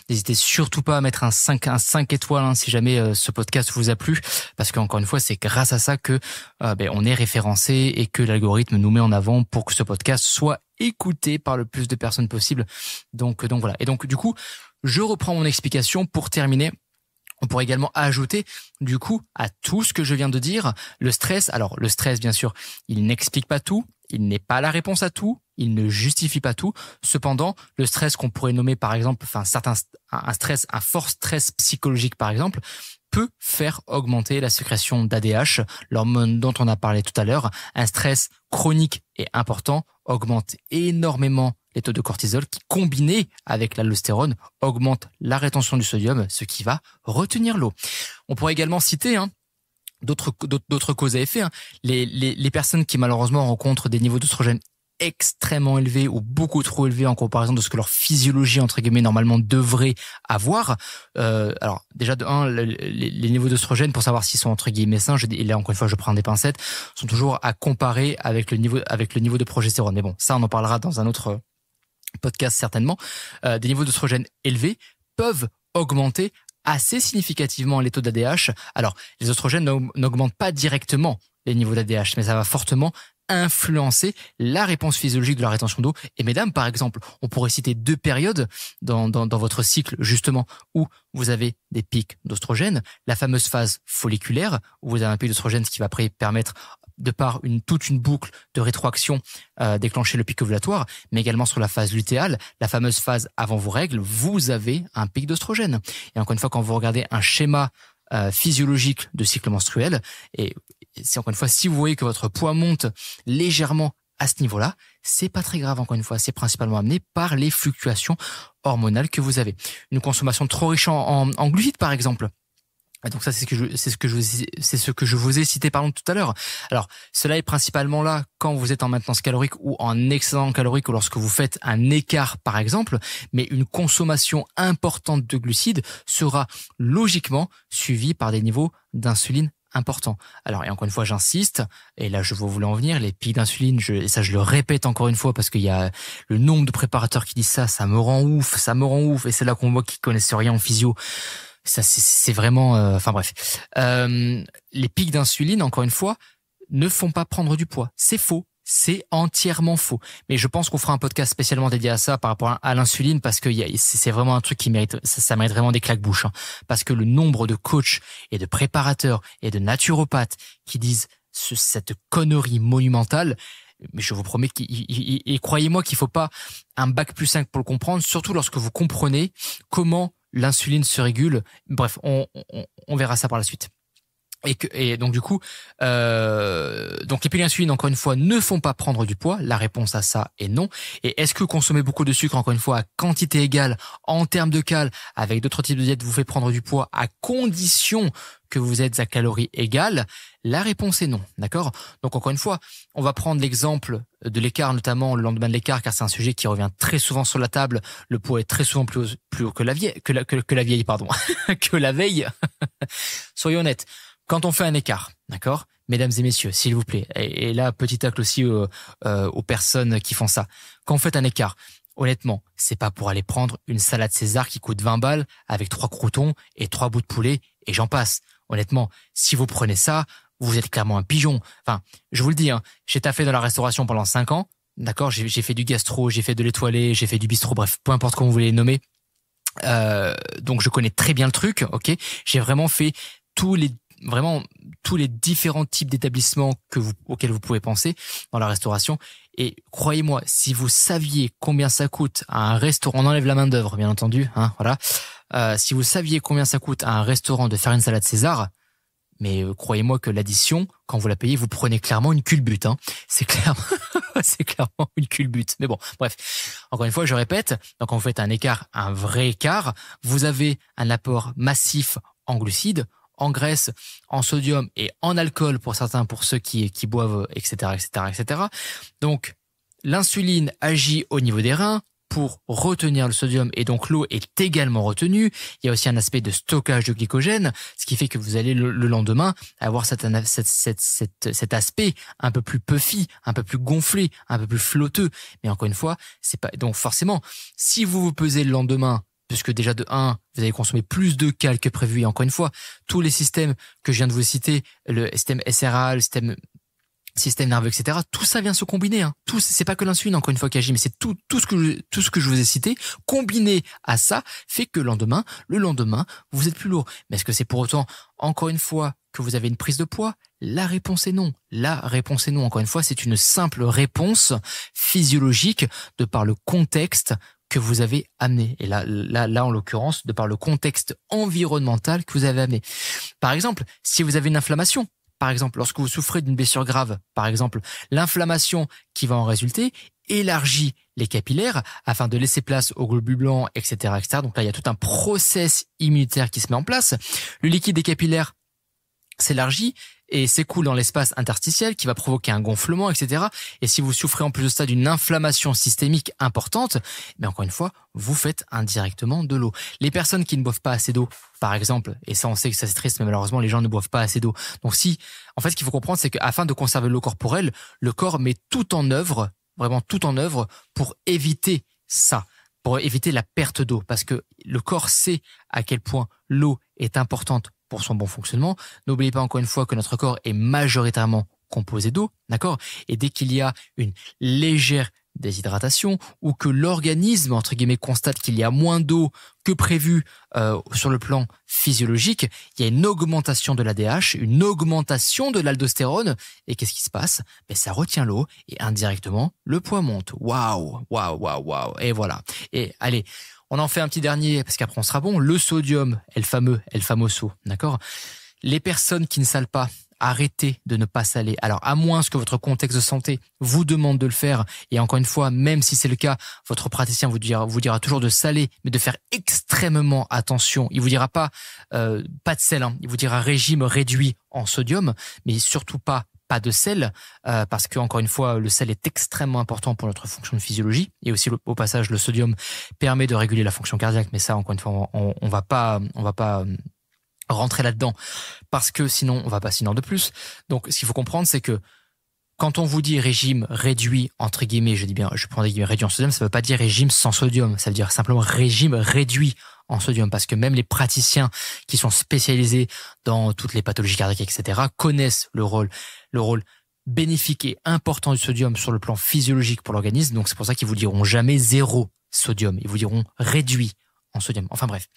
N'hésitez surtout pas à mettre un 5 étoiles si jamais ce podcast vous a plu, parce qu'encore une fois, c'est grâce à ça que on est référencé et que l'algorithme nous met en avant pour que ce podcast soit écouté par le plus de personnes possible. Donc voilà. Et donc du coup, je reprends mon explication pour terminer. On pourrait également ajouter, du coup, à tout ce que je viens de dire, le stress. Alors, le stress, bien sûr, il n'explique pas tout, il n'est pas la réponse à tout, il ne justifie pas tout. Cependant, le stress qu'on pourrait nommer, par exemple, un fort stress psychologique, par exemple, peut faire augmenter la sécrétion d'ADH, l'hormone dont on a parlé tout à l'heure. Un stress chronique et important augmente énormément les taux de cortisol qui, combinés avec l'aldostérone, augmentent la rétention du sodium, ce qui va retenir l'eau. On pourrait également citer d'autres causes à effet. Les personnes qui malheureusement rencontrent des niveaux d'œstrogène extrêmement élevés ou beaucoup trop élevés en comparaison de ce que leur physiologie entre guillemets normalement devrait avoir. Alors déjà de 1, les niveaux d'œstrogène, pour savoir s'ils sont entre guillemets sains, et là encore une fois je prends des pincettes, sont toujours à comparer avec le niveau de progestérone. Mais bon, ça on en parlera dans un autre podcast certainement. Des niveaux d'œstrogène élevés peuvent augmenter assez significativement les taux d'ADH. Alors, les oestrogènes n'augmentent pas directement les niveaux d'ADH, mais ça va fortement influencer la réponse physiologique de la rétention d'eau. Et mesdames, par exemple, on pourrait citer 2 périodes dans votre cycle, justement, où vous avez des pics d'oestrogène. La fameuse phase folliculaire, où vous avez un pic d'oestrogène, ce qui va après permettre, de par toute une boucle de rétroaction, déclencher le pic ovulatoire, mais également sur la phase lutéale, la fameuse phase avant vos règles, vous avez un pic d'oestrogène. Et encore une fois, quand vous regardez un schéma physiologique de cycle menstruel, et c'est encore une fois, si vous voyez que votre poids monte légèrement à ce niveau-là, c'est pas très grave. Encore une fois, c'est principalement amené par les fluctuations hormonales que vous avez. Une consommation trop riche en glucides, par exemple. Donc ça, c'est ce que je vous ai cité tout à l'heure. Alors, cela est principalement là quand vous êtes en maintenance calorique ou en excédent calorique ou lorsque vous faites un écart, par exemple. Mais une consommation importante de glucides sera logiquement suivie par des niveaux d'insuline important. Alors, et encore une fois, j'insiste, et là, je voulais en venir, les pics d'insuline, et ça, je le répète encore une fois, parce qu'il y a le nombre de préparateurs qui disent ça, ça me rend ouf, et c'est là qu'on voit qu'ils connaissent rien en physio. Ça, c'est vraiment, enfin bref. Les pics d'insuline, encore une fois, ne font pas prendre du poids. C'est faux. C'est entièrement faux. Mais je pense qu'on fera un podcast spécialement dédié à ça par rapport à l'insuline, parce que c'est vraiment un truc qui mérite, ça mérite vraiment des claques-bouches, hein. Parce que le nombre de coachs et de préparateurs et de naturopathes qui disent cette connerie monumentale, mais je vous promets et croyez-moi qu'il faut pas un bac+5 pour le comprendre, surtout lorsque vous comprenez comment l'insuline se régule. Bref, on verra ça par la suite. Et donc du coup, donc les pics d'insuline, encore une fois, ne font pas prendre du poids. La réponse à ça est non. Et est-ce que consommer beaucoup de sucre, encore une fois, à quantité égale, en termes de calories, avec d'autres types de diètes, vous fait prendre du poids à condition que vous êtes à calories égales? La réponse est non, d'accord? Donc encore une fois, on va prendre l'exemple de l'écart, notamment le lendemain de l'écart, car c'est un sujet qui revient très souvent sur la table. Le poids est très souvent plus haut que la vieille, pardon, que la veille. Soyons honnêtes. Quand on fait un écart, d'accord, mesdames et messieurs, s'il vous plaît, et là, petit tacle aussi aux personnes qui font ça. Quand vous faites un écart, honnêtement, c'est pas pour aller prendre une salade César qui coûte 20 balles avec 3 croutons et 3 bouts de poulet et j'en passe. Honnêtement, si vous prenez ça, vous êtes clairement un pigeon. Enfin, je vous le dis, hein, j'ai taffé dans la restauration pendant 5 ans, d'accord, j'ai fait du gastro, j'ai fait de l'étoilé, j'ai fait du bistrot, bref, peu importe comment vous voulez les nommer. Donc je connais très bien le truc, ok. J'ai vraiment fait tous les différents types d'établissements auxquels vous pouvez penser dans la restauration. Et croyez-moi, si vous saviez combien ça coûte à un restaurant, on enlève la main d'œuvre, bien entendu, hein, voilà. Si vous saviez combien ça coûte à un restaurant de faire une salade César, mais croyez-moi que l'addition, quand vous la payez, vous prenez clairement une culbute, hein. C'est clairement une culbute. Mais bon, bref. Encore une fois, je répète, donc quand vous faites un écart, un vrai écart, vous avez un apport massif en glucides, en graisse, en sodium et en alcool pour certains, pour ceux qui boivent, etc., etc., etc. Donc, l'insuline agit au niveau des reins pour retenir le sodium et donc l'eau est également retenue. Il y a aussi un aspect de stockage de glycogène, ce qui fait que vous allez le lendemain avoir cet aspect un peu plus puffy, un peu plus gonflé, un peu plus flotteux. Mais encore une fois, c'est pas, donc forcément, si vous vous pesez le lendemain, puisque déjà de 1, vous allez consommer plus de calories que prévu. Et encore une fois, tous les systèmes que je viens de vous citer, le système SRA, le système nerveux, etc., tout ça vient se combiner, hein. Tout, c'est pas que l'insuline, encore une fois, qui agit, mais c'est tout ce que je vous ai cité, combiné à ça, fait que le lendemain, vous êtes plus lourd. Mais est-ce que c'est pour autant, encore une fois, que vous avez une prise de poids? La réponse est non. La réponse est non. Encore une fois, c'est une simple réponse physiologique de par le contexte que vous avez amené. Et là, en l'occurrence, de par le contexte environnemental que vous avez amené. Par exemple, si vous avez une inflammation, par exemple, lorsque vous souffrez d'une blessure grave, par exemple, l'inflammation qui va en résulter élargit les capillaires afin de laisser place aux globules blancs, etc., etc. Donc là, il y a tout un process immunitaire qui se met en place. Le liquide des capillaires s'élargit et s'écoule dans l'espace interstitiel qui va provoquer un gonflement, etc. Et si vous souffrez en plus de ça d'une inflammation systémique importante, mais encore une fois, vous faites indirectement de l'eau. Les personnes qui ne boivent pas assez d'eau, par exemple, et ça on sait que ça c'est triste, mais malheureusement les gens ne boivent pas assez d'eau. Donc en fait ce qu'il faut comprendre, c'est qu'afin de conserver l'eau corporelle, le corps met tout en œuvre, vraiment tout en œuvre pour éviter ça, pour éviter la perte d'eau, parce que le corps sait à quel point l'eau est importante pour son bon fonctionnement. N'oubliez pas encore une fois que notre corps est majoritairement composé d'eau, d'accord? Et dès qu'il y a une légère déshydratation ou que l'organisme, entre guillemets, constate qu'il y a moins d'eau que prévu sur le plan physiologique, il y a une augmentation de l'ADH, une augmentation de l'aldostérone. Et qu'est-ce qui se passe? Ben, ça retient l'eau et indirectement, le poids monte. Waouh, waouh, waouh, waouh. Et voilà. Et allez, on en fait un petit dernier, parce qu'après on sera bon. Le sodium, el famoso, d'accord? Les personnes qui ne salent pas, arrêtez de ne pas saler. Alors, à moins que votre contexte de santé vous demande de le faire, et encore une fois, même si c'est le cas, votre praticien vous dira toujours de saler, mais de faire extrêmement attention. Il vous dira pas de sel, hein. Il vous dira régime réduit en sodium, mais surtout pas de sel, parce que encore une fois, le sel est extrêmement important pour notre fonction de physiologie, et aussi au passage, le sodium permet de réguler la fonction cardiaque, mais ça, encore une fois, on va pas rentrer là-dedans parce que sinon on va passer une heure de plus. Donc ce qu'il faut comprendre, c'est que quand on vous dit régime réduit, entre guillemets, je prends des guillemets réduit en sodium, ça veut pas dire régime sans sodium, ça veut dire simplement régime réduit en sodium, parce que même les praticiens qui sont spécialisés dans toutes les pathologies cardiaques, etc., connaissent le rôle bénéfique et important du sodium sur le plan physiologique pour l'organisme. Donc c'est pour ça qu'ils vous diront jamais zéro sodium, ils vous diront réduit en sodium. Enfin bref.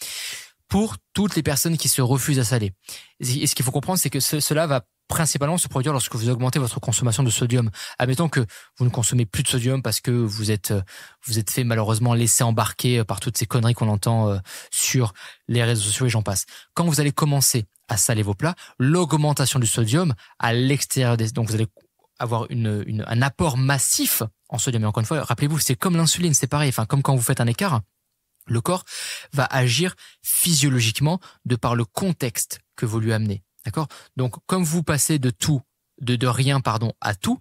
Pour toutes les personnes qui se refusent à saler. Et ce qu'il faut comprendre, c'est que cela va principalement se produire lorsque vous augmentez votre consommation de sodium. Admettons que vous ne consommez plus de sodium parce que vous êtes fait malheureusement laisser embarquer par toutes ces conneries qu'on entend sur les réseaux sociaux et j'en passe. Quand vous allez commencer à saler vos plats, l'augmentation du sodium à l'extérieur donc vous allez avoir un apport massif en sodium. Et encore une fois, rappelez-vous, c'est comme l'insuline, c'est pareil. Enfin, comme quand vous faites un écart, le corps va agir physiologiquement de par le contexte que vous lui amenez. D'accord ? Donc, comme vous passez de rien, à tout,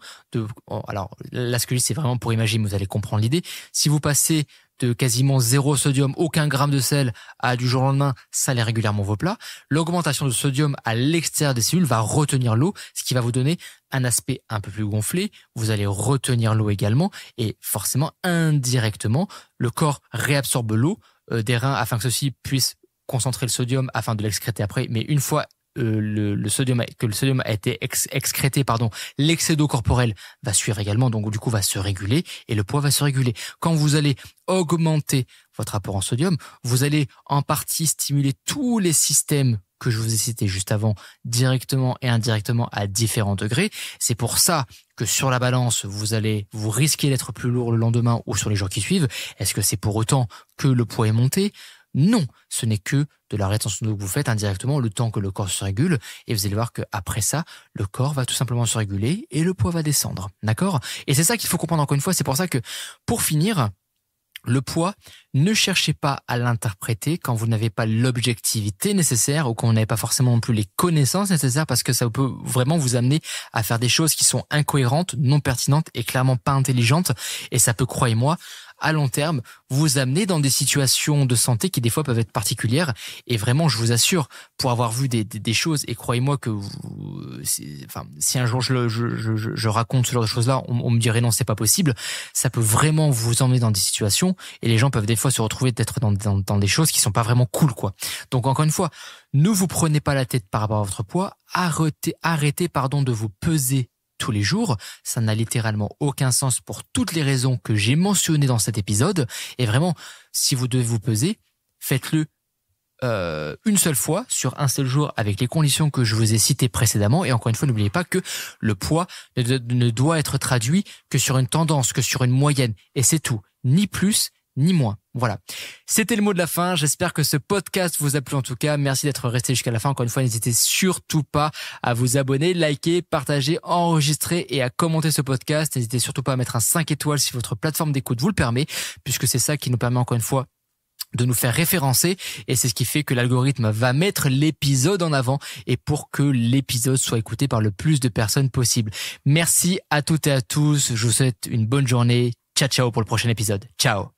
alors là, ce que je dis, c'est vraiment pour imaginer, mais vous allez comprendre l'idée. Si vous passez de quasiment zéro sodium, aucun gramme de sel, à du jour au lendemain, saler régulièrement vos plats, l'augmentation de sodium à l'extérieur des cellules va retenir l'eau, ce qui va vous donner un aspect un peu plus gonflé. Vous allez retenir l'eau également, et forcément, indirectement, le corps réabsorbe l'eau des reins afin que ceux-ci puissent concentrer le sodium afin de l'excréter après. Mais une fois le sodium a été excrété, l'excès d'eau corporelle va suivre également, donc du coup va se réguler et le poids va se réguler. Quand vous allez augmenter votre apport en sodium, vous allez en partie stimuler tous les systèmes que je vous ai cités juste avant, directement et indirectement à différents degrés. C'est pour ça que sur la balance, vous risquez d'être plus lourd le lendemain ou sur les jours qui suivent. Est-ce que c'est pour autant que le poids est monté ? Non, ce n'est que de la rétention d'eau que vous faites indirectement le temps que le corps se régule et vous allez voir qu'après ça, le corps va tout simplement se réguler et le poids va descendre. D'accord ? Et c'est ça qu'il faut comprendre encore une fois. C'est pour ça que, pour finir, le poids, ne cherchez pas à l'interpréter quand vous n'avez pas l'objectivité nécessaire ou quand vous n'avez pas forcément non plus les connaissances nécessaires parce que ça peut vraiment vous amener à faire des choses qui sont incohérentes, non pertinentes et clairement pas intelligentes. Et ça peut, croyez-moi, à long terme, vous amener dans des situations de santé qui des fois peuvent être particulières. Et vraiment, je vous assure, pour avoir vu des choses, et croyez-moi que si un jour je raconte ce genre de choses-là, on me dirait non, c'est pas possible. Ça peut vraiment vous emmener dans des situations et les gens peuvent des fois se retrouver d'être dans des choses qui sont pas vraiment cool, quoi. Donc encore une fois, ne vous prenez pas la tête par rapport à votre poids. Arrêtez, de vous peser tous les jours, ça n'a littéralement aucun sens pour toutes les raisons que j'ai mentionnées dans cet épisode. Et vraiment, si vous devez vous peser, faites-le une seule fois sur un seul jour avec les conditions que je vous ai citées précédemment. Et encore une fois, n'oubliez pas que le poids ne doit être traduit que sur une tendance, que sur une moyenne. Et c'est tout, ni plus ni moins. Voilà. C'était le mot de la fin. J'espère que ce podcast vous a plu en tout cas. Merci d'être resté jusqu'à la fin. Encore une fois, n'hésitez surtout pas à vous abonner, liker, partager, enregistrer et à commenter ce podcast. N'hésitez surtout pas à mettre un 5 étoiles si votre plateforme d'écoute vous le permet, puisque c'est ça qui nous permet encore une fois de nous faire référencer et c'est ce qui fait que l'algorithme va mettre l'épisode en avant et pour que l'épisode soit écouté par le plus de personnes possible. Merci à toutes et à tous. Je vous souhaite une bonne journée. Ciao, ciao pour le prochain épisode. Ciao.